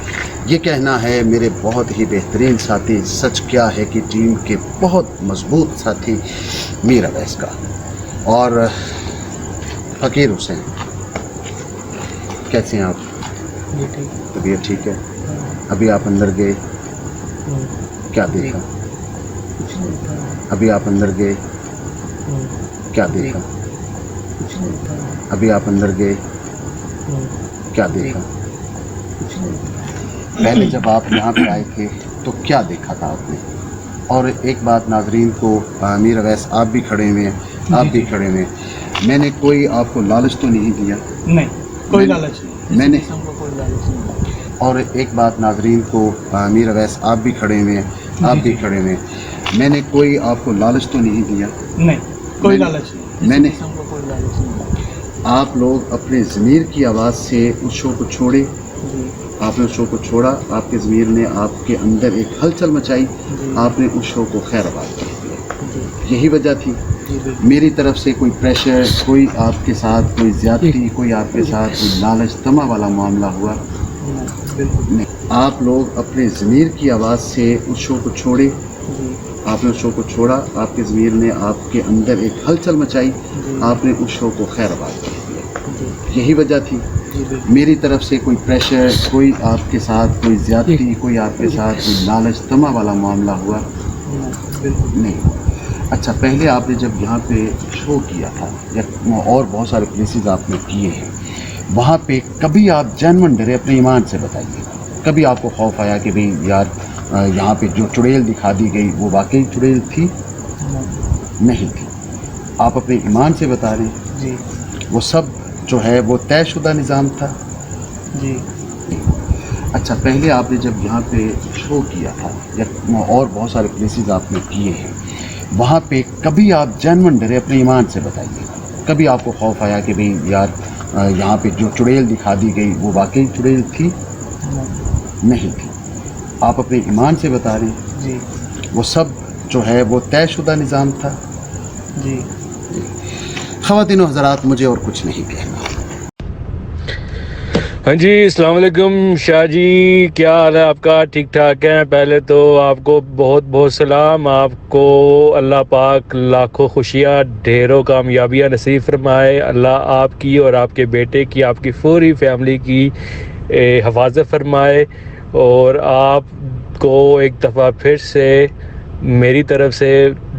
ये कहना है मेरे बहुत ही बेहतरीन साथी सच क्या है कि टीम के बहुत मजबूत साथी मीर अवैस का। और फ़कीर हुसैन, कैसे हैं आप? तबीयत ठीक है? अभी आप अंदर गए, क्या देखा? अभी आप अंदर गए, क्या देखा? अभी आप अंदर गए, क्या देखा? पहले जब आप यहाँ पे आए थे तो क्या देखा था आपने? और एक बात नाजरीन को, मीर अवैस आप भी खड़े हुए हैं, आप भी खड़े हुए हैं, मैंने कोई आपको लालच तो नहीं दिया? नहीं, कोई लालच नहीं, मैंने कोई लालच नहीं। और एक बात नाजरीन को, मीर अवैस आप भी खड़े हुए हैं, आप भी खड़े हुए हैं, मैंने कोई आपको लालच तो नहीं दिया? नहीं, कोई लालच नहीं, मैंने कोई लालच नहीं। आप लोग अपने ज़मीर की आवाज़ से उस शो को छोड़े, आपने उस शो को छोड़ा, आपके ज़मीर ने आपके अंदर एक हलचल मचाई, आपने उस शो को खैराबाद कर दिया। यही वजह थी? मेरी तरफ से कोई प्रेशर, कोई आपके साथ कोई ज़्यादती, कोई आपके साथ कोई लालच तमा वाला मामला हुआ? नहीं। आप लोग अपने ज़मीर की आवाज़ से उस शो को छोड़े, आपने उस शो को छोड़ा, आपके ज़मीर ने आपके अंदर एक हलचल मचाई, आपने उस शो को खैराबाद कर दिया। यही वजह थी? मेरी तरफ से कोई प्रेशर, कोई आपके साथ कोई ज़्यादती, कोई आपके साथ कोई लालच तमा वाला मामला हुआ? नहीं। अच्छा, पहले आपने जब यहाँ पे शो किया था या और बहुत सारे प्लेसेस आपने किए हैं, वहाँ पे कभी आप जानवन डरे अपने ईमान से? बताइए, कभी आपको खौफ आया कि भाई यार यहाँ पे जो चुड़ैल दिखा दी गई वो वाकई चुड़ैल थी? नहीं थी। आप अपने ईमान से बता रहे हैं जी, वो सब जो है वो तयशुदा निज़ाम था? जी। अच्छा, पहले आपने जब यहाँ पे शो किया था या और बहुत सारे प्लेसेस आपने किए हैं, वहाँ पे कभी आप जानवन डरे अपने ईमान से? बताइए, कभी आपको खौफ आया कि भाई यार यहाँ पे जो चुड़ैल दिखा दी गई वो वाकई चुड़ैल थी? नहीं थी। آپ اپنے ایمان سے بتا رہے ہیں جی وہ سب جو ہے وہ طے شدہ نظام تھا. جی. خواتین و حضرات مجھے اور کچھ نہیں کہنا. ہاں جی السلام علیکم شاہ جی، کیا حال ہے آپ کا؟ ٹھیک ٹھاک ہیں؟ پہلے تو آپ کو بہت بہت سلام. آپ کو اللہ پاک لاکھوں خوشیاں ڈھیروں کامیابیاں نصیب فرمائے. اللہ آپ کی اور آپ کے بیٹے کی، آپ کی پوری فیملی کی حفاظت فرمائے. اور آپ کو ایک دفعہ پھر سے میری طرف سے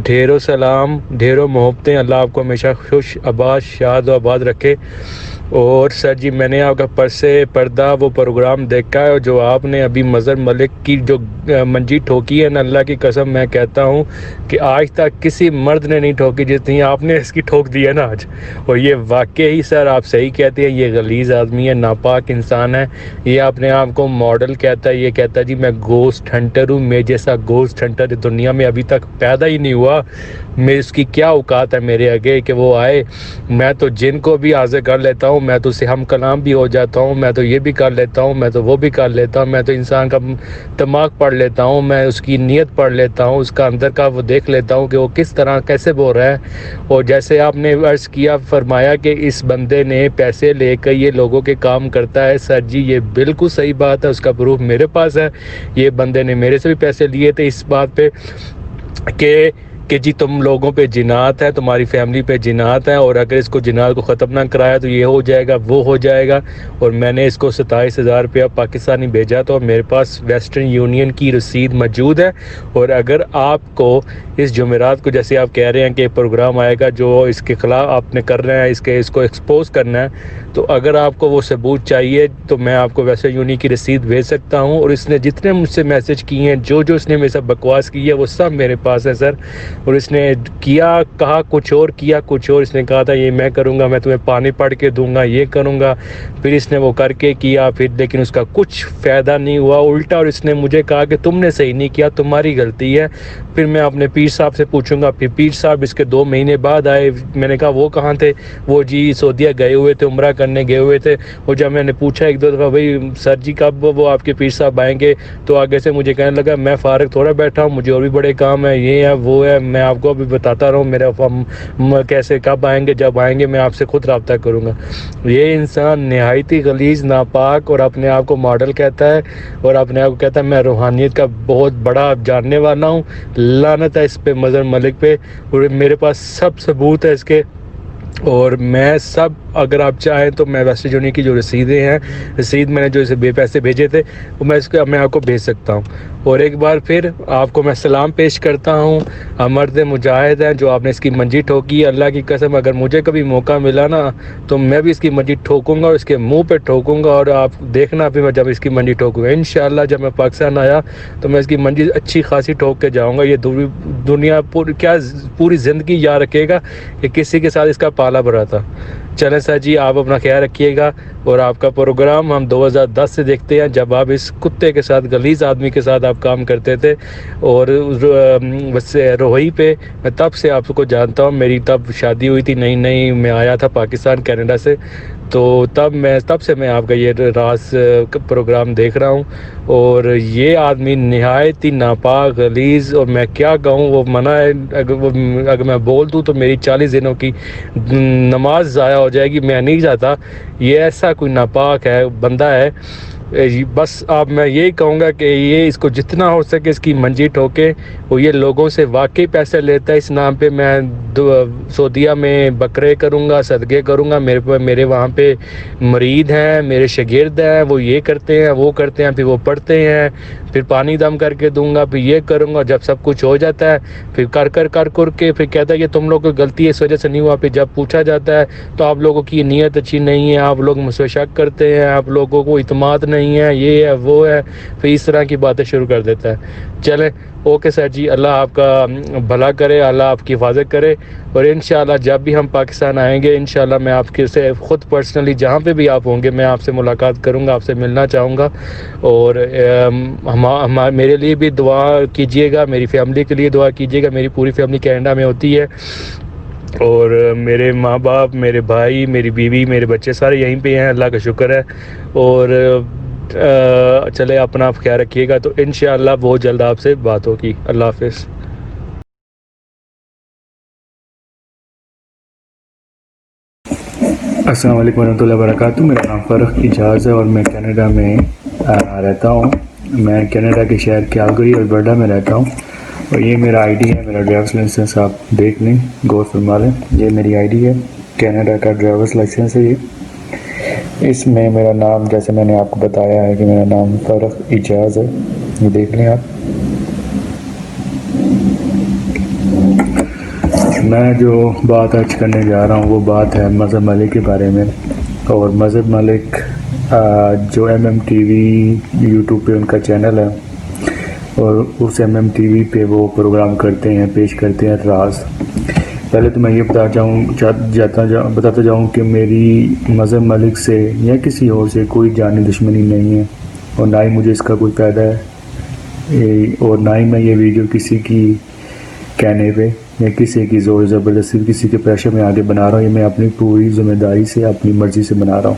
ڈھیروں سلام، ڈھیروں محبتیں. اللہ آپ کو ہمیشہ خوش آباد شاد و آباد رکھے. اور سر جی میں نے آپ کا پردہ وہ پروگرام دیکھا ہے جو آپ نے ابھی مظہر ملک کی جو منجی ٹھوکی ہے نا، اللہ کی قسم میں کہتا ہوں کہ آج تک کسی مرد نے نہیں ٹھوکی جتنی آپ نے اس کی ٹھوک دی ہے نا آج. اور یہ واقعی سر آپ صحیح کہتے ہیں، یہ غلیظ آدمی ہے، ناپاک انسان ہے. یہ اپنے آپ کو ماڈل کہتا ہے، یہ کہتا ہے جی میں گھوسٹ ہنٹر ہوں. میں جیسا گھوسٹ ہنٹر دنیا میں ابھی تک پیدا ہی نہیں ہوا. میں اس کی کیا اوقات ہے میرے آگے کہ وہ آئے. میں تو جن کو بھی حاضر کر لیتا ہوں، میں تو اسے ہم کلام بھی ہو جاتا ہوں، میں تو یہ بھی کر لیتا ہوں، میں تو وہ بھی کر لیتا ہوں. میں تو انسان کا دماغ پڑھ لیتا ہوں، میں اس کی نیت پڑھ لیتا ہوں، اس کا اندر کا وہ دیکھ لیتا ہوں کہ وہ کس طرح کیسے بول رہا ہے. اور جیسے آپ نے عرض کیا فرمایا کہ اس بندے نے پیسے لے کر یہ لوگوں کے کام کرتا ہے، سر جی یہ بالکل صحیح بات ہے. اس کا پروف میرے پاس ہے. یہ بندے نے میرے سے بھی پیسے لیے تھے اس بات پہ کہ جی تم لوگوں پہ جنات ہے، تمہاری فیملی پہ جنات ہے، اور اگر اس کو جنات کو ختم نہ کرایا تو یہ ہو جائے گا، وہ ہو جائے گا. اور میں نے اس کو 27,000 روپیہ پاکستانی بھیجا تھا، اور میرے پاس ویسٹرن یونین کی رسید موجود ہے. اور اگر آپ کو اس جمعرات کو جیسے آپ کہہ رہے ہیں کہ پروگرام آئے گا جو اس کے خلاف آپ نے کر رہے ہیں، اس کو ایکسپوز کرنا ہے، تو اگر آپ کو وہ ثبوت چاہیے تو میں آپ کو ویسٹرن یونین کی رسید بھیج سکتا ہوں. اور اس نے جتنے مجھ سے میسج کیے ہیں، جو اس نے میرے ساتھ بکواس کی ہے، وہ سب میرے پاس ہے سر. اور اس نے کہا کچھ اور، کیا کچھ اور. اس نے کہا تھا یہ میں کروں گا، میں تمہیں پانی پڑھ کے دوں گا، یہ کروں گا. پھر اس نے وہ کر کے کیا، پھر لیکن اس کا کچھ فائدہ نہیں ہوا الٹا. اور اس نے مجھے کہا کہ تم نے صحیح نہیں کیا، تمہاری غلطی ہے. پھر میں اپنے پیر صاحب سے پوچھوں گا. پھر پیر صاحب اس کے 2 مہینے بعد آئے. میں نے کہا وہ کہاں تھے؟ وہ جی سعودیہ گئے ہوئے تھے، عمرہ کرنے گئے ہوئے تھے. اور جب میں نے پوچھا 1-2 دفعہ بھائی سر جی کب وہ آپ کے پیر صاحب آئیں گے، تو آگے سے مجھے کہنے لگا میں فارغ تھوڑا بیٹھا ہوں، مجھے اور بھی بڑے کام ہیں، یہ ہے وہ ہے. میں آپ کو ابھی بتاتا رہا ہوں میرا کیسے کب آئیں گے، جب آئیں گے میں آپ سے خود رابطہ کروں گا. یہ انسان نہایتی غلیظ، ناپاک، اور اپنے آپ کو ماڈل کہتا ہے، اور اپنے آپ کو کہتا ہے میں روحانیت کا بہت بڑا جاننے والا ہوں. لعنت ہے اس پہ، مظہر ملک پہ. اور میرے پاس سب ثبوت ہے اس کے. اور میں سب اگر آپ چاہیں تو میں ویسٹرن یونین کی جو رسیدیں ہیں، رسید میں نے جو اسے بے پیسے بھیجے تھے وہ میں آپ کو بھیج سکتا ہوں. اور ایک بار پھر آپ کو میں سلام پیش کرتا ہوں. مرد مجاہد ہیں جو آپ نے اس کی منجی ٹھوکی. اللہ کی قسم اگر مجھے کبھی موقع ملا نا تو میں بھی اس کی منجی ٹھوکوں گا، اور اس کے منہ پہ ٹھوکوں گا. اور آپ دیکھنا پھر میں جب اس کی منجی ٹھوکوں گا انشاءاللہ، جب میں پاکستان آیا تو میں اس کی منجی اچھی خاصی ٹھوک کے جاؤں گا. یہ دنیا پوری زندگی یاد رکھے گا کہ کسی کے ساتھ اس کا پالا بھرا تھا. چلیں سر جی آپ اپنا خیال رکھیے گا. اور آپ کا پروگرام ہم 2010 سے دیکھتے ہیں، جب آپ اس کتے کے ساتھ، غلیظ آدمی کے ساتھ آپ کام کرتے تھے. اور روہی پہ میں تب سے آپ کو جانتا ہوں. میری تب شادی ہوئی تھی، نئی میں آیا تھا پاکستان کینیڈا سے، تو تب سے میں آپ کا یہ راز پروگرام دیکھ رہا ہوں. اور یہ آدمی نہایت ہی ناپاک، غلیظ، اور میں کیا کہوں وہ منع ہے. اگر میں بول دوں تو میری 40 دنوں کی نماز ضائع ہو جائے گی. میں نہیں چاہتا. یہ ایسا کوئی ناپاک ہے، بندہ ہے. بس آپ میں یہی کہوں گا کہ یہ اس کو جتنا ہو سکے اس کی منجی ٹھوکے. وہ یہ لوگوں سے واقعی پیسے لیتا ہے اس نام پہ. میں سعودیہ میں بکرے کروں گا، صدقے کروں گا. میرے وہاں پہ مرید ہیں، میرے شاگرد ہیں، وہ یہ کرتے ہیں وہ کرتے ہیں، پھر وہ پڑھتے ہیں، پھر پانی دم کر کے دوں گا، پھر یہ کروں گا. جب سب کچھ ہو جاتا ہے پھر کر کے پھر کہتا ہے کہ تم لوگوں کی غلطی اس وجہ سے نہیں ہوا. پھر جب پوچھا جاتا ہے تو آپ لوگوں کی نیت اچھی نہیں ہے، آپ لوگ مجھ سے شک کرتے ہیں، آپ لوگوں کو اعتماد نہیں ہے، یہ ہے وہ ہے. پھر اس طرح کی باتیں شروع کر دیتا ہے. چلیں اوکے سر جی، اللہ آپ کا بھلا کرے، اللہ آپ کی حفاظت کرے. اور انشاءاللہ جب بھی ہم پاکستان آئیں گے انشاءاللہ میں آپ کے سے خود پرسنلی جہاں پہ بھی آپ ہوں گے میں آپ سے ملاقات کروں گا، آپ سے ملنا چاہوں گا. اور میرے لیے بھی دعا کیجیے گا، میری فیملی کے لیے دعا کیجیے گا. میری پوری فیملی کینیڈا میں ہوتی ہے، اور میرے ماں باپ، میرے بھائی، میری بیوی، میرے بچے سارے یہیں پہ ہیں، اللہ کا شکر ہے. اور चले, अपना आप ख्याल रखिएगा। तो इंशाअल्लाह बहुत जल्द आपसे बात होगी। अल्लाह हाफिज़। अस्सलाम वालेकुम रहमतुल्लाहि व बरकातुहू। मेरा नाम फ़रख इजाज़ है और मैं कनाडा में रहता हूँ। मैं कनाडा के शहर कैलगरी अल्बर्टा में रहता हूँ और ये मेरा आईडी है, मेरा ड्राइवर्स लाइसेंस आप देख लें, गौर फरमा लें। ये मेरी आईडी है, कनाडा का ड्राइवर्स लाइसेंस है ये। इसमें मेरा नाम, जैसे मैंने आपको बताया है कि मेरा नाम फ़रख इजाज़ है, ये देख लें आप। मैं जो बात आज करने जा रहा हूँ वो बात है मज़हब मलिक के बारे में। और मज़हब मलिक जो MMTV यूट्यूब पे उनका चैनल है और उस MMTV पे वो प्रोग्राम करते हैं, पेश करते हैं राज। पहले तो मैं ये बताता जाऊँ कि मेरी मज़हब मलिक से या किसी और से कोई जानी दुश्मनी नहीं है और ना ही मुझे इसका कोई फ़ायदा है और ना ही मैं ये वीडियो किसी की कहने पे या किसी की ज़ोर ज़बरदस्ती किसी के प्रेशर में आगे बना रहा हूँ। ये मैं अपनी पूरी ज़िम्मेदारी से, अपनी मर्ज़ी से बना रहा हूँ।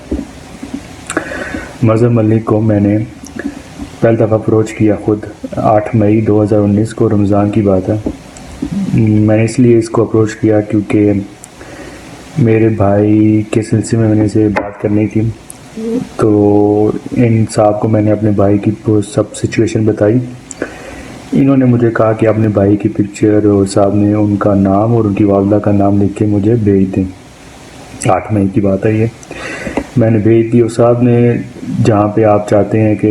मज़हब मलिक को मैंने पहली दफ़ा अप्रोच किया खुद 8 मई 2019 को, रमज़ान की बात है। मैंने इसलिए इसको अप्रोच किया क्योंकि मेरे भाई के सिलसिले में मैंने इसे बात करनी थी। तो इन साहब को मैंने अपने भाई की सब सिचुएशन बताई। इन्होंने मुझे कहा कि अपने भाई की पिक्चर और साहब ने उनका नाम और उनकी वालदा का नाम लिख के मुझे भेज दें। 8 मई की बात है ये। मैंने भेज दी और साहब ने जहाँ पे आप चाहते हैं कि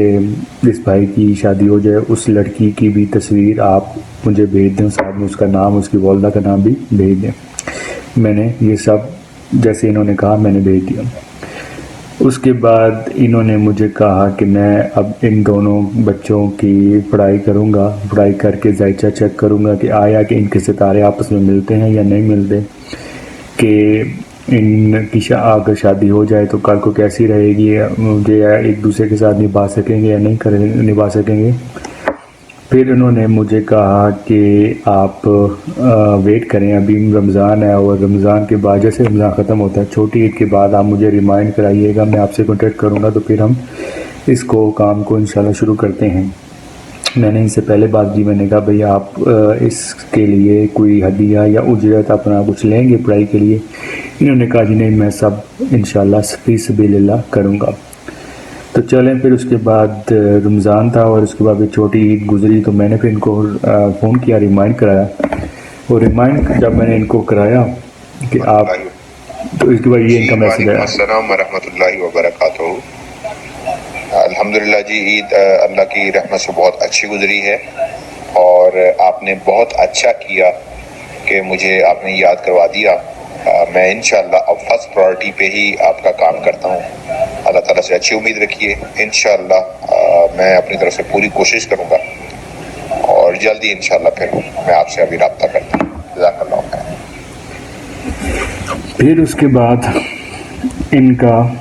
इस भाई की शादी हो जाए उस लड़की की भी तस्वीर आप मुझे भेज दें। साहब ने उसका नाम, उसकी वालदा का नाम भी भेज दें। मैंने ये सब जैसे इन्होंने कहा मैंने भेज दिया। उसके बाद इन्होंने मुझे कहा कि मैं अब इन दोनों बच्चों की पढ़ाई करूँगा, पढ़ाई करके जायचा चेक करूँगा कि आया कि इनके सितारे आपस में मिलते हैं या नहीं मिलते, कि इनकी अगर शादी हो जाए तो कल को कैसी रहेगी, मुझे एक दूसरे के साथ निभा सकेंगे या नहीं निभा सकेंगे। फिर उन्होंने मुझे कहा कि आप वेट करें, अभी रमज़ान है और रमज़ान के बाद जैसे रमज़ान ख़त्म होता है, छोटी ईद के बाद आप मुझे रिमाइंड कराइएगा, मैं आपसे कॉन्टेक्ट करूँगा तो फिर हम इसको काम को इंशाल्लाह शुरू करते हैं। मैंने इनसे पहले बात की, मैंने कहा भैया आप इसके लिए कोई हदिया या उजरत अपना कुछ लेंगे पढ़ाई के लिए। इन्होंने कहा जी नहीं, मैं सब इंशाल्लाह फी सबीलिल्लाह करूँगा। तो चलें, फिर उसके बाद रमज़ान था और उसके बाद एक छोटी ईद गुजरी तो मैंने फिर इनको फ़ोन किया, रिमाइंड कराया। और रिमाइंड जब मैंने इनको कराया कि आप, तो इसके बाद ये इनका मैसेज आया। अस्सलाम वरहमतुल्लाहि वबरकातुहू। अल्हम्दुलिल्लाह जी, ईद अल्लाह की रहमत से बहुत अच्छी गुजरी है और आपने बहुत अच्छा किया कि मुझे आपने याद करवा दिया। मैं इंशाअल्लाह अब फर्स्ट प्रायोरिटी पे ही आपका काम करता हूँ। अल्लाह ताला से अच्छी उम्मीद रखिए। इंशाअल्लाह मैं अपनी तरफ से पूरी कोशिश करूँगा और जल्दी इंशाअल्लाह फिर मैं आपसे अभी रब्ता करता हूँ। जज़ाकल्लाह खैर। फिर उसके बाद इनका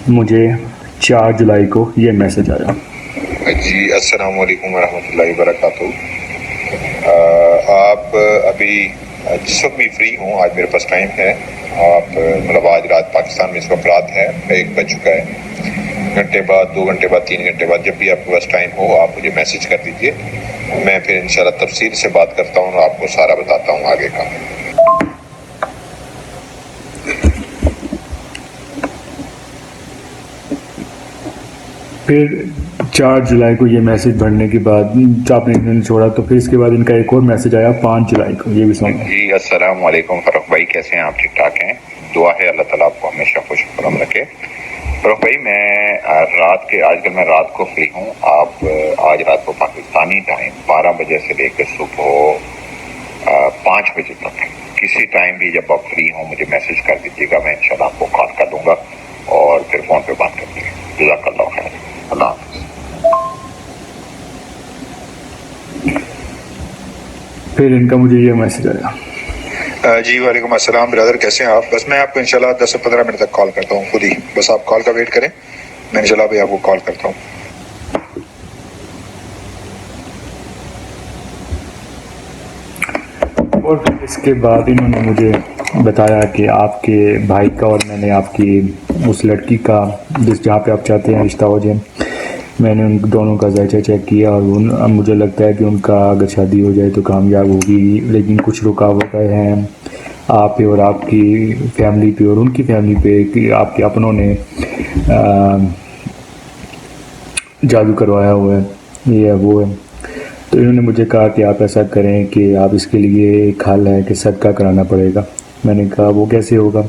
मुझे 4 जुलाई को ये मैसेज आया। जी अस्सलाम वालेकुम रहमतुल्लाहि वबरकातुहू। आप अभी जिस वक्त भी फ्री हूँ, आज मेरे पास टाइम है। आप मतलब आज रात पाकिस्तान में इस वक्त रात है, 1 बज चुका है। घंटे बाद, 2 घंटे बाद, 3 घंटे बाद जब भी आपके पास टाइम हो आप मुझे मैसेज कर दीजिए। मैं फिर इंशाल्लाह तफसील से बात करता हूँ और आपको सारा बताता हूँ आगे का। फिर 4 जुलाई को ये मैसेज भरने के बाद आपने इन्होंने छोड़ा तो फिर इसके बाद इनका एक और मैसेज आया 5 जुलाई को, ये भी सुना। जी अस्सलाम वालेकुम फ़रख भाई, कैसे हैं आप? ठीक ठाक हैं? दुआ है अल्लाह ताला आपको हमेशा खुश खुरम रखे। फ़रख भाई, मैं आजकल मैं रात को फ्री हूँ। आप आज रात को पाकिस्तानी टाइम 12 बजे से लेकर सुबह 5 बजे तक किसी टाइम भी जब आप फ्री हों मुझे मैसेज कर दीजिएगा। मैं इंशाल्लाह आपको कॉल कर दूँगा और फिर फ़ोन पे बात कर लेंगे। जज़ाकल्लाह खैर। अल्लाह हाफ़िज़। फिर इनका मुझे ये मैसेज आया। जी वालेकुम अस्सलाम ब्रदर, कैसे हैं आप? बस मैं आपको इंशाल्लाह 10 से 15 मिनट तक कॉल करता हूँ खुद ही। बस आप कॉल का वेट करें, मैं इंशाल्लाह भी आपको कॉल करता हूँ। और फिर इसके बाद इन्होंने मुझे बताया कि आपके भाई का और मैंने आपकी उस लड़की का जिस जहाँ पे आप चाहते हैं रिश्ता हो जाए, میں نے ان دونوں کا ذائچہ چیک کیا اور اب مجھے لگتا ہے کہ ان کا اگر شادی ہو جائے تو کامیاب ہوگی، لیکن کچھ رکاوٹیں ہیں آپ پہ اور آپ کی فیملی پہ اور ان کی فیملی پہ کہ آپ کے اپنوں نے جادو کروایا ہوا ہے، یہ ہے وہ ہے۔ تو انہوں نے مجھے کہا کہ آپ ایسا کریں کہ آپ اس کے لیے ایک حل ہے کہ صدقہ کرانا پڑے گا۔ میں نے کہا وہ کیسے ہوگا؟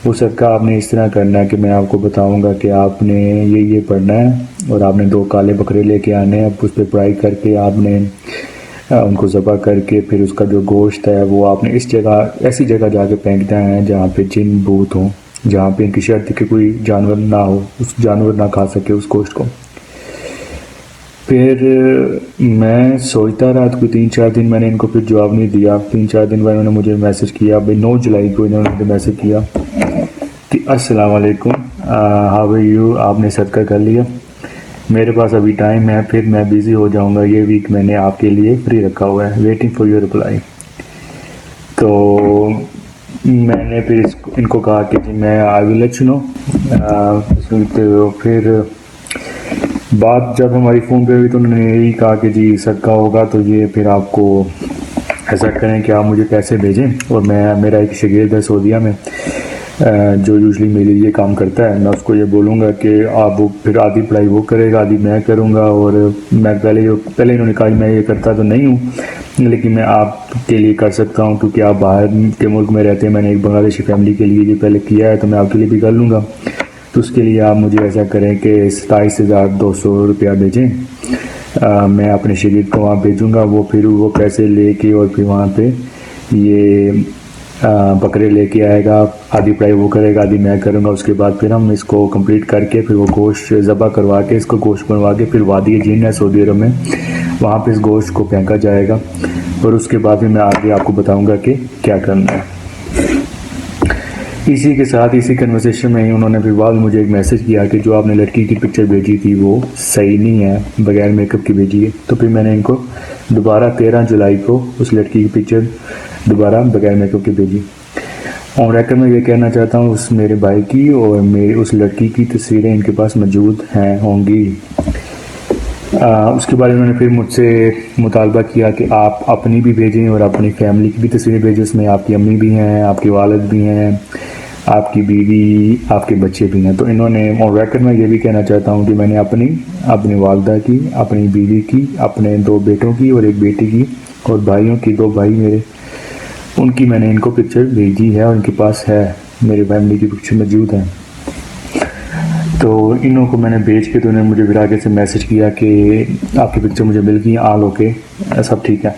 وہ صدقہ آپ نے اس طرح کرنا ہے کہ میں آپ کو بتاؤں گا کہ آپ نے یہ پڑھنا ہے اور آپ نے 2 کالے بکرے لے کے آنے ہیں، اب اس پہ پڑھائی کر کے آپ نے ان کو ذبح کر کے پھر اس کا جو گوشت ہے وہ آپ نے اس جگہ ایسی جگہ جا کے پھینکنا ہے جہاں پہ جن بھوت ہوں، جہاں پہ ان کی شرط کہ کوئی جانور نہ ہو، اس جانور نہ کھا سکے اس گوشت کو۔ پھر میں سوچتا رہا تو 3-4 دن میں نے ان کو پھر جواب نہیں دیا۔ 3-4 دن بعد انہوں نے مجھے میسج کیا، 9 جولائی کو انہوں نے مجھے میسج کیا کہ السلام علیکم، ہاؤ آر یو، آپ نے صدقہ کر لیا؟ میرے پاس ابھی ٹائم ہے، پھر میں بیزی ہو جاؤں گا، یہ ویک میں نے آپ کے لیے فری رکھا ہوا ہے، ویٹنگ فار یور رپلائی۔ تو میں نے پھر ان کو کہا کہ جی میں آئی ول لیٹ یو نو۔ تو پھر بات جب ہماری فون پہ ہوئی تو انہوں نے یہی کہا کہ جی صدقہ ہوگا تو یہ پھر آپ کو ایسا کریں کہ آپ مجھے پیسے بھیجیں، اور میرا ایک شاگرد ہے سعودیہ میں جو یوزلی میرے لیے کام کرتا ہے، میں اس کو یہ بولوں گا کہ آپ وہ پھر آدھی پڑھائی وہ کرے گا، آدھی میں کروں گا، اور میں پہلے انہوں نے کہا میں یہ کرتا تو نہیں ہوں لیکن میں آپ کے لیے کر سکتا ہوں کیونکہ آپ باہر کے ملک میں رہتے ہیں، میں نے ایک بنگلہ دیشی فیملی کے لیے یہ پہلے کیا ہے تو میں آپ کے لیے بھی کر لوں گا۔ تو اس کے لیے آپ مجھے ایسا کریں کہ 27,200 روپیہ بھیجیں، میں اپنے شاگرد کو وہاں بھیجوں گا، وہ پھر وہ پیسے لے کے اور پھر وہاں پہ یہ بکرے لے کے آئے گا، آدھی پڑھائی وہ کرے گا، آدھی میں کروں گا۔ اس کے بعد پھر ہم اس کو کمپلیٹ کر کے پھر وہ گوشت ذبح کروا کے اس کو گوشت بنوا کے پھر وادی جن ہے سعودی عرب میں، وہاں پہ اس گوشت کو پھینکا جائے گا، اور اس کے بعد پھر میں آگے آپ کو بتاؤں گا کہ کیا کرنا ہے۔ اسی کے ساتھ اسی کنورسیشن میں ہی انہوں نے پھر بعد مجھے ایک میسج کیا کہ جو آپ نے لڑکی کی پکچر بھیجی تھی وہ صحیح نہیں ہے، بغیر میک اپ کی بھیجی ہے۔ تو پھر میں نے ان کو دوبارہ 13 جولائی کو اس لڑکی کی پکچر دوبارہ بغیر میک اپ کی بھیجی۔ اور ریکر میں یہ کہنا چاہتا ہوں اس میرے بھائی کی اور میری اس لڑکی کی تصویریں ان کے پاس موجود ہوں گی۔ اس کے بعد انہوں نے پھر مجھ سے مطالبہ کیا کہ آپ اپنی بھی بھیجیں اور اپنی فیملی کی بھی تصویریں بھیجیں، اس میں آپ کی امی بھی ہیں، آپ کے والد بھی ہیں، آپ کی بیوی، آپ کے بچے بھی ہیں۔ تو انہوں نے اور ریکر میں یہ بھی کہنا چاہتا ہوں کہ میں نے اپنی والدہ کی، اپنی بیوی کی، اپنے 2 بیٹوں کی اور 1 بیٹی کی اور بھائیوں کی 2 بھائی میرے، ان کی میں نے ان کو پکچر بھیجی ہے اور ان کے پاس ہے، میری فیملی کی پکچر موجود ہے۔ تو انہوں کو میں نے بھیج کے تو انہوں نے مجھے پھر آگے سے میسج کیا کہ آپ کی پکچر مجھے مل گئی، آل اوکے، سب ٹھیک ہے۔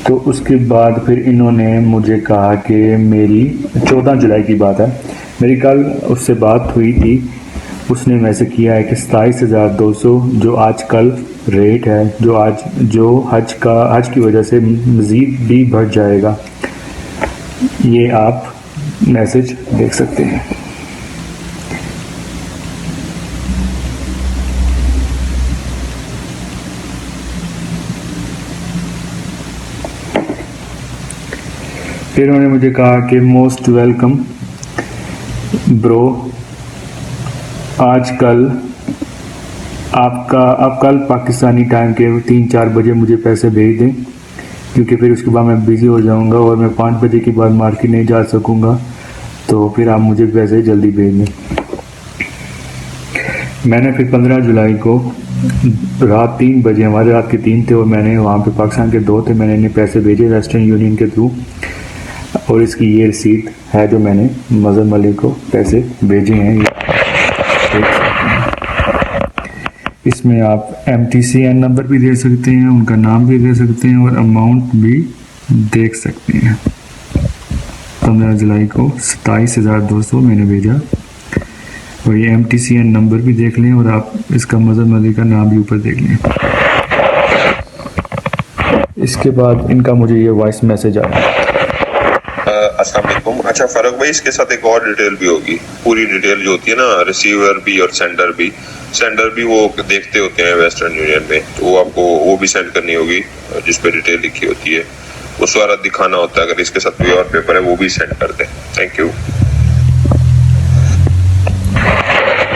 تو اس کے بعد پھر انہوں نے مجھے کہا کہ میری 14 جولائی کی بات ہے، میری کل اس سے بات ہوئی تھی، اس نے میں سے کیا ہے کہ 27,200 جو آج کل ریٹ ہے، جو حج کی وجہ سے مزید بھی بڑھ جائے گا، یہ آپ میسج دیکھ سکتے ہیں۔ پھر انہوں نے مجھے کہا کہ موسٹ ویلکم برو، آج کل آپ کل پاکستانی ٹائم کے 3-4 بجے مجھے پیسے بھیج دیں کیونکہ پھر اس کے بعد میں بیزی ہو جاؤں گا اور میں 5 بجے کے بعد مارکیٹ نہیں جا سکوں گا، تو پھر آپ مجھے پیسے جلدی بھیج دیں۔ میں نے پھر 15 جولائی کو رات 3 بجے، ہمارے رات کے 3 تھے اور میں نے وہاں پہ پاکستان کے 2 تھے، میں نے انہیں پیسے بھیجے ویسٹرن یونین کے تھرو، اور اس کی یہ رسید ہے جو میں نے مظہر ملک کو پیسے بھیجے ہیں۔ اس میں آپ MTCN نمبر بھی دے سکتے ہیں، ان کا نام بھی دے سکتے ہیں اور اماؤنٹ بھی دیکھ سکتے ہیں۔ 15 جولائی کو 27,200 میں نے بھیجا، اور یہ MTCN نمبر بھی دیکھ لیں اور آپ اس کا مظہر ملک کا نام بھی اوپر دیکھ لیں۔ اس کے بعد ان کا مجھے یہ وائس میسج آیا۔ السلام علیکم۔ اچھا فرق بھائی، اس کے ساتھ ایک اور ڈیٹیل بھی ہوگی، پوری ڈیٹیل جو ہوتی ہے نا، ریسیور بھی اور سینڈر بھی وہ دیکھتے ہوتے ہیں ویسٹرن یونین میں، تو وہ آپ کو وہ بھی سینڈ کرنی ہوگی جس پہ ڈیٹیل لکھی ہوتی ہے، وہ سارا دکھانا ہوتا ہے۔ اگر اس کے ساتھ کوئی اور پیپر ہے وہ بھی سینڈ کر دیں۔ Thank you.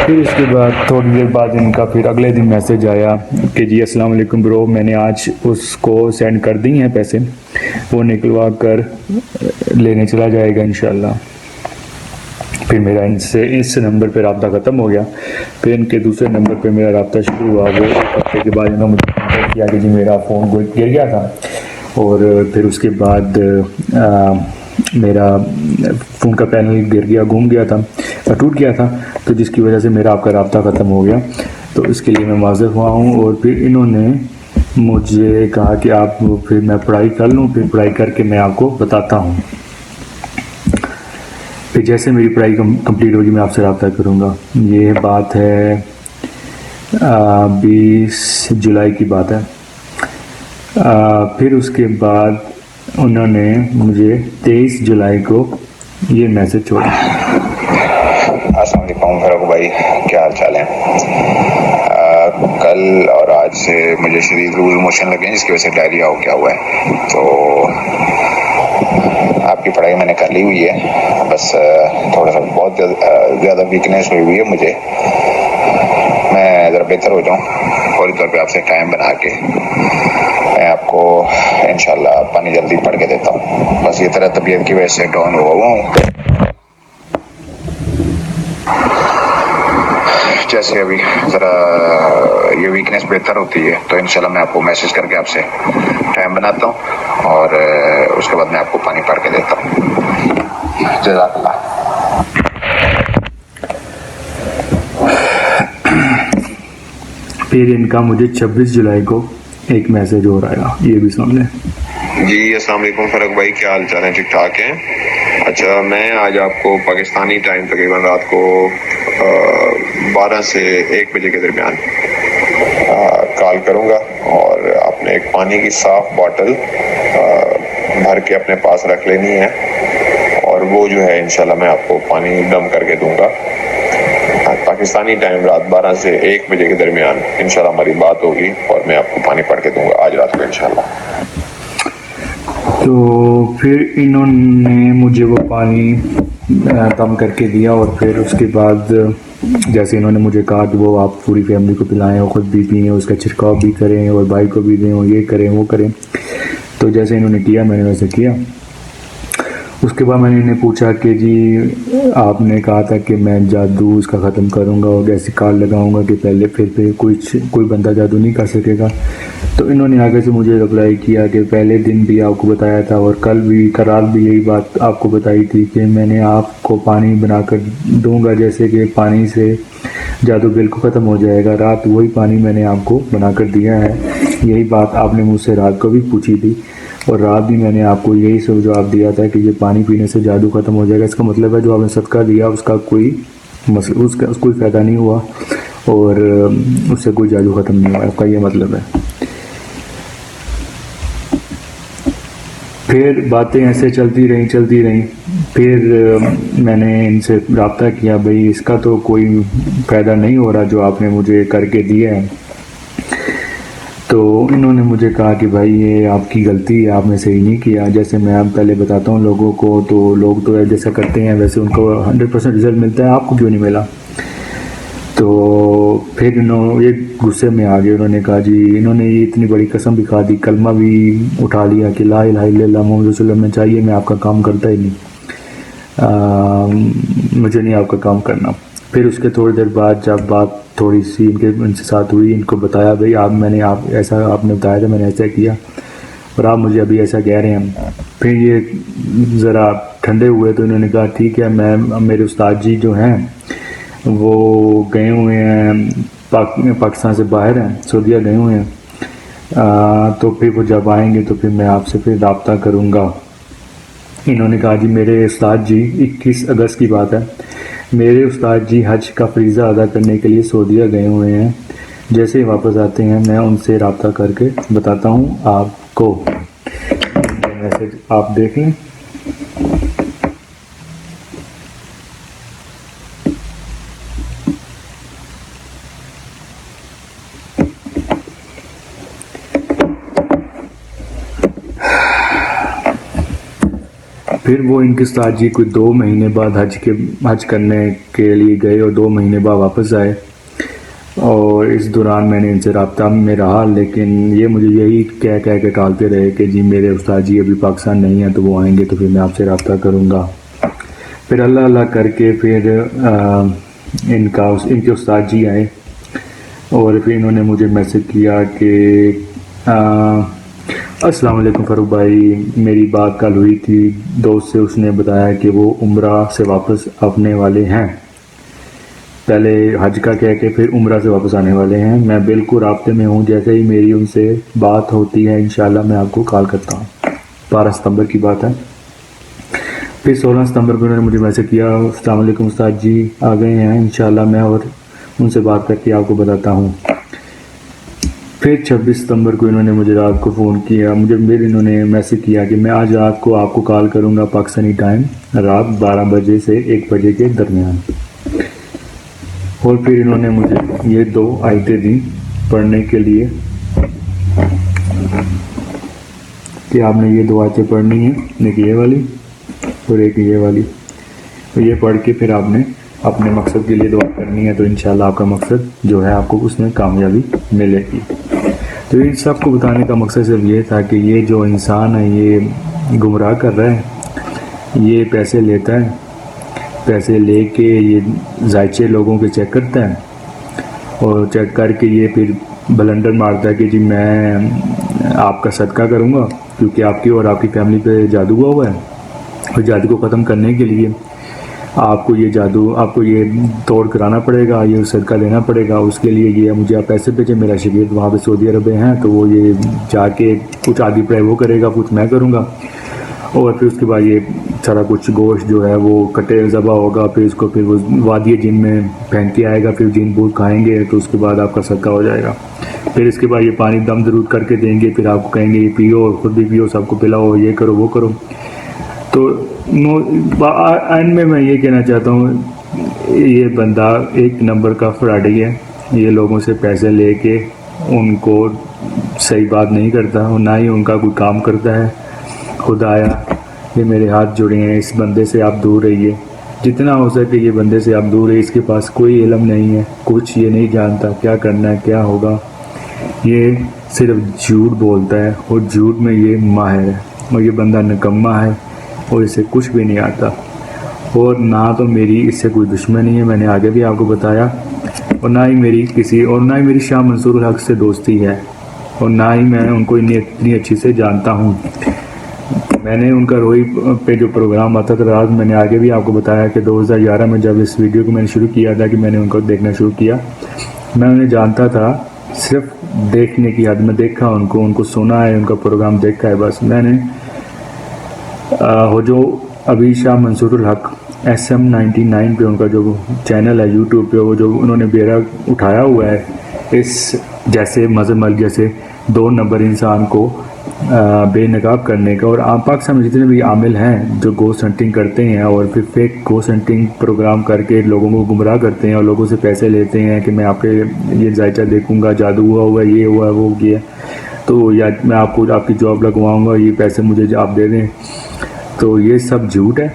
پھر اس کے بعد تھوڑی دیر بعد ان کا پھر اگلے دن میسج آیا کہ جی السلام علیکم برو، میں نے آج اس کو سینڈ کر دی ہیں پیسے، وہ نکلوا کر لینے چلا جائے گا انشاءاللہ۔ پھر میرا ان سے اس نمبر پہ رابطہ ختم ہو گیا۔ پھر ان کے دوسرے نمبر پہ میرا رابطہ شروع ہوا۔ وہ ایک ہفتے کے بعد انہوں نے مجھے کانٹیکٹ کیا کہ جی میرا فون گر گیا تھا، اور پھر اس کے بعد میرا فون کا پینل گر گیا، گم گیا تھا، ٹوٹ گیا تھا، تو جس کی وجہ سے میرا آپ کا رابطہ ختم ہو گیا۔ تو اس کے لیے میں معذر ہوا ہوں۔ اور پھر انہوں نے مجھے کہا کہ آپ پھر میں پڑھائی کر لوں، پھر پڑھائی کر کے میں آپ کو بتاتا ہوں۔ پھر جیسے میری پڑھائی کمپلیٹ ہوگی میں آپ سے رابطہ کروں گا۔ یہ بات ہے 20 جولائی کی بات ہے۔ پھر اس کے بعد انہوں نے مجھے 23 جولائی کو یہ میسج چھوڑا۔ السلام علیکم فاروق بھائی، کیا حال چال ہے؟ کل اور آج سے مجھے شدید لوز موشن لگے ہیں، جس کی وجہ سے ڈائریا ہو گیا ہوا ہے۔ تو آپ کی پڑھائی میں نے کر لی ہوئی ہے، بس تھوڑا سا بہت زیادہ ویکنیس ہوئی ہوئی ہے مجھے۔ میں ذرا بہتر ہو جاؤں فوری طور پہ آپ سے ٹائم بنا کے میں آپ کو انشاءاللہ پانی جلدی پڑھ کے دیتا ہوں۔ بس یہ طرح طبیعت کی وجہ سے ڈاؤن ہوا ہوں، جیسے ابھی ذرا یہ ویکنیس بہتر ہوتی ہے تو انشاءاللہ میں آپ کو میسج کر کے آپ سے ٹائم بناتا ہوں، اور اس کے بعد میں آپ کو پانی پڑھ کے دیتا ہوں۔ جزاک اللہ۔ پھر ان کا مجھے 26 جولائی کو ایک میسج اور آیا، یہ بھی سن لیں۔ جی السلام علیکم فاروق بھائی، کیا حال چال ہے؟ ٹھیک ٹھاک ہیں؟ اچھا، میں آج آپ کو پاکستانی ٹائم تقریباً رات کو 12 سے 1 بجے کے درمیان کال کروں گا، اور آپ نے ایک پانی کی صاف بوٹل بھر کے اپنے پاس رکھ لینی ہے، اور وہ جو ہے انشاءاللہ میں آپ کو پانی دم کر کے دوں گا۔ پاکستانی ٹائم رات 12 سے 1 بجے کے درمیان انشاءاللہ ہماری بات ہوگی، اور میں آپ کو پانی پڑھ کے دوں گا آج رات کو انشاءاللہ۔ تو پھر انہوں نے مجھے وہ پانی دم کر کے دیا، اور پھر اس کے بعد جیسے انہوں نے مجھے کہا کہ وہ آپ پوری فیملی کو پلائیں اور خود بھی پئیں، اس کا چھڑکاؤ بھی کریں اور بھائی کو بھی دیں، اور یہ کریں وہ کریں۔ تو جیسے انہوں نے کیا میں نے ویسے کیا۔ اس کے بعد میں نے انہیں پوچھا کہ جی آپ نے کہا تھا کہ میں جادو اس کا ختم کروں گا اور ایسی کارڈ لگاؤں گا کہ پہلے پھر کوئی بندہ جادو نہیں کر سکے گا۔ تو انہوں نے آگے سے مجھے رپلائی کیا کہ پہلے دن بھی آپ کو بتایا تھا، اور رات بھی یہی بات آپ کو بتائی تھی کہ میں نے آپ کو پانی بنا کر دوں گا، جیسے کہ پانی سے جادو بالکل ختم ہو جائے گا۔ رات وہی پانی میں نے آپ کو بنا کر دیا ہے، یہی بات آپ نے مجھ سے رات کو بھی پوچھی تھی، اور رات بھی میں نے آپ کو یہی سب جواب دیا تھا کہ یہ پانی پینے سے جادو ختم ہو جائے گا۔ اس کا مطلب ہے جو آپ نے صدقہ دیا اس کا کوئی فائدہ نہیں ہوا، اور اس سے کوئی جادو ختم نہیں ہوا، اس کا یہ مطلب ہے۔ پھر باتیں ایسے چلتی رہیں۔ پھر میں نے ان سے رابطہ کیا، بھئی اس کا تو کوئی فائدہ نہیں ہو رہا جو آپ نے مجھے کر کے دیا ہے۔ تو انہوں نے مجھے کہا کہ بھائی یہ آپ کی غلطی ہے، آپ نے صحیح نہیں کیا۔ جیسے میں اب پہلے بتاتا ہوں لوگوں کو، تو لوگ تو جیسا کرتے ہیں ویسے ان کو 100% رزلٹ ملتا ہے، آپ کو کیوں نہیں ملا؟ تو پھر یہ غصے میں آ گئے، انہوں نے کہا جی انہوں نے یہ اتنی بڑی قسم بھی کھا دی، کلمہ بھی اٹھا لیا کہ لا الہ الا اللہ محمد رسول اللہ، میں چاہیے میں آپ کا کام کرتا ہی نہیں، مجھے نہیں آپ کا کام کرنا۔ پھر اس کے تھوڑی دیر بعد جب بات تھوڑی سی ان سے ساتھ ہوئی، ان کو بتایا بھئی آپ نے بتایا تھا میں نے ایسا کیا، اور آپ مجھے ابھی ایسا کہہ رہے ہیں۔ پھر یہ ذرا ٹھنڈے ہوئے تو انہوں نے کہا ٹھیک ہے، میرے استاد جی جو ہیں وہ گئے ہوئے ہیں پاکستان سے باہر ہیں، سعودیہ گئے ہوئے ہیں، تو پھر وہ جب آئیں گے تو پھر میں آپ سے پھر رابطہ کروں گا۔ انہوں نے کہا جی میرے استاد جی 21 اگست کی بات ہے، میرے استاد جی حج کا فریضہ ادا کرنے کے لیے سعودیہ گئے ہوئے ہیں، جیسے ہی واپس آتے ہیں میں ان سے رابطہ کر کے بتاتا ہوں آپ کو۔ میسج آپ دیکھ لیں۔ پھر وہ ان کے استاد جی کوئی 2 مہینے بعد حج کرنے کے لیے گئے اور 2 مہینے بعد واپس آئے، اور اس دوران میں نے ان سے رابطہ میں رہا، لیکن یہ مجھے یہی کہہ کے ٹالتے رہے کہ جی میرے استاد جی ابھی پاکستان نہیں ہیں، تو وہ آئیں گے تو پھر میں آپ سے رابطہ کروں گا۔ پھر اللہ کر کے پھر ان کے استاد جی آئے، اور پھر انہوں نے مجھے میسج کیا کہ السلام علیکم فاروق بھائی، میری بات کل ہوئی تھی دوست سے، اس نے بتایا کہ وہ عمرہ سے واپس آنے والے ہیں، پہلے حج کا کہہ کے پھر عمرہ سے واپس آنے والے ہیں۔ میں بالکل رابطے میں ہوں، جیسے ہی میری ان سے بات ہوتی ہے انشاءاللہ میں آپ کو کال کرتا ہوں۔ 12 ستمبر کی بات ہے۔ پھر 16 ستمبر کو انہوں نے مجھے میسج کیا، السلام علیکم استاد جی آ گئے ہیں، انشاءاللہ میں اور ان سے بات کر کے آپ کو بتاتا ہوں۔ پھر 26 ستمبر کو انہوں نے مجھے رات کو فون کیا، انہوں نے میسج کیا کہ میں آج رات کو آپ کو کال کروں گا پاکستانی ٹائم، رات 12 بجے سے 1 بجے کے درمیان۔ اور پھر انہوں نے مجھے یہ 2 آیتیں دیں پڑھنے کے لیے کہ آپ نے یہ 2 آیتیں پڑھنی ہیں، ایک یہ والی اور ایک یہ والی، تو یہ پڑھ کے پھر آپ نے اپنے مقصد کے لیے دعا کرنی ہے، تو انشاءاللہ آپ کا مقصد جو ہے آپ کو اس میں کامیابی ملے گی۔ تو ان سب کو بتانے کا مقصد صرف یہ تھا کہ یہ جو انسان ہے یہ گمراہ کر رہا ہے، یہ پیسے لیتا ہے، پیسے لے کے یہ ذائچے لوگوں کے چیک کرتا ہے، اور چیک کر کے یہ پھر بلنڈر مارتا ہے کہ جی میں آپ کا صدقہ کروں گا کیونکہ آپ کی اور آپ کی فیملی پہ جادو ہوا ہے، اور جادو کو ختم کرنے کے لیے آپ کو یہ توڑ کرانا پڑے گا، یہ صدقہ لینا پڑے گا، اس کے لیے یہ مجھے آپ پیسے بھیجیں، میرا شگرد وہاں پہ سعودی عرب ہیں تو وہ یہ جا کے کچھ آگے پڑے وہ کرے گا، کچھ میں کروں گا، اور پھر اس کے بعد یہ سارا کچھ گوشت جو ہے وہ کٹے ذبح ہوگا، پھر اس کو پھر وہ وادی جن میں پھینک کے آئے گا، پھر جن بوت کھائیں گے تو اس کے بعد آپ کا صدقہ ہو جائے گا۔ پھر اس کے بعد یہ پانی دم درود کر کے دیں گے، پھر آپ کو کہیں گے یہ پیو اور خود بھی پیو، سب کو پلاؤ، یہ کرو وہ کرو۔ تو اینڈ میں یہ کہنا چاہتا ہوں یہ بندہ 1 نمبر کا فراڈی ہے، یہ لوگوں سے پیسے لے کے ان کو صحیح بات نہیں کرتا، اور نہ ہی ان کا کوئی کام کرتا ہے۔ خدایا یہ میرے ہاتھ جڑے ہیں، اس بندے سے آپ دور رہیے، جتنا ہو سکے یہ بندے سے آپ دور رہیے، اس کے پاس کوئی علم نہیں ہے، کچھ یہ نہیں جانتا کیا کرنا ہے کیا ہوگا، یہ صرف جھوٹ بولتا ہے اور جھوٹ میں یہ ماہر ہے، اور یہ بندہ نکما ہے اور اسے کچھ بھی نہیں آتا، اور نہ تو میری اس سے کوئی دشمنی ہے، میں نے آگے بھی آپ کو بتایا، اور نہ ہی میری شاہ منصور الحق سے دوستی ہے، اور نہ ہی میں ان کو اتنی اچھی سے جانتا ہوں۔ میں نے ان کا روئی پہ جو پروگرام آتا تھا رات، میں نے آگے بھی آپ کو بتایا کہ 2011 میں جب اس ویڈیو کو میں نے شروع کیا تھا کہ میں نے ان کو دیکھنا شروع کیا، میں انہیں جانتا تھا صرف دیکھنے کی حد میں، دیکھا ان کو سنا ہے، ان کا پروگرام دیکھا ہے بس۔ میں نے وہ جو ابھی شاہ منصور الحق SM99 پہ ان کا جو چینل ہے یوٹیوب پہ، وہ جو انہوں نے بیڑا اٹھایا ہوا ہے اس جیسے مذہب مل جیسے 2 نمبر انسان کو بے نقاب کرنے کا، اور پاکستان میں جتنے بھی عامل ہیں جو گوسٹ ہنٹنگ کرتے ہیں اور پھر فیک گوسٹ ہنٹنگ پروگرام کر کے لوگوں کو گمراہ کرتے ہیں اور لوگوں سے پیسے لیتے ہیں کہ میں آپ کے یہ ذائچہ دیکھوں گا، جادو ہوا یہ ہوا وہ کیا، تو یا میں آپ کو آپ کی جاب لگواؤں گا، یہ پیسے مجھے آپ دے دیں، تو یہ سب جھوٹ ہے،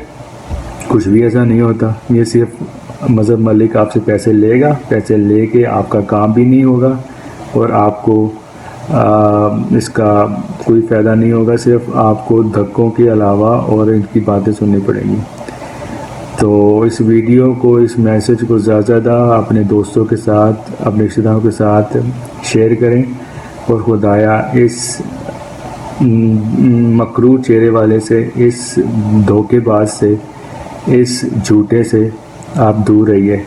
کچھ بھی ایسا نہیں ہوتا۔ یہ صرف مذہب ملک آپ سے پیسے لے گا، پیسے لے کے آپ کا کام بھی نہیں ہوگا اور آپ کو اس کا کوئی فائدہ نہیں ہوگا، صرف آپ کو دھکوں کے علاوہ اور ان کی باتیں سننی پڑیں گی۔ تو اس ویڈیو کو، اس میسج کو زیادہ زیادہ اپنے دوستوں کے ساتھ، اپنے رشتہ داروں کے ساتھ شیئر کریں، اور خدایا اس مکروہ چہرے والے سے، اس دھوکے باز سے، اس جھوٹے سے آپ دور رہیے،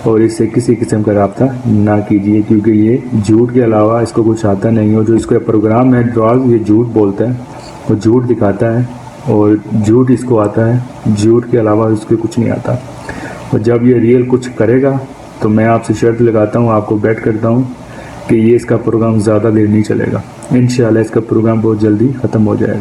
اور اس سے کسی قسم کا رابطہ نہ کیجیے، کیونکہ یہ جھوٹ کے علاوہ اس کو کچھ آتا نہیں ہو۔ جو اس کا پروگرام ہے یہ جھوٹ بولتا ہے، وہ جھوٹ دکھاتا ہے، اور جھوٹ اس کو آتا ہے، جھوٹ کے علاوہ اس کو کچھ نہیں آتا، اور جب یہ ریئل کچھ کرے گا تو میں آپ سے شرط لگاتا ہوں، آپ کو بیٹ کرتا ہوں کہ یہ اس کا پروگرام زیادہ دیر نہیں چلے گا، انشاءاللہ اس کا پروگرام بہت جلدی ختم ہو جائے گا۔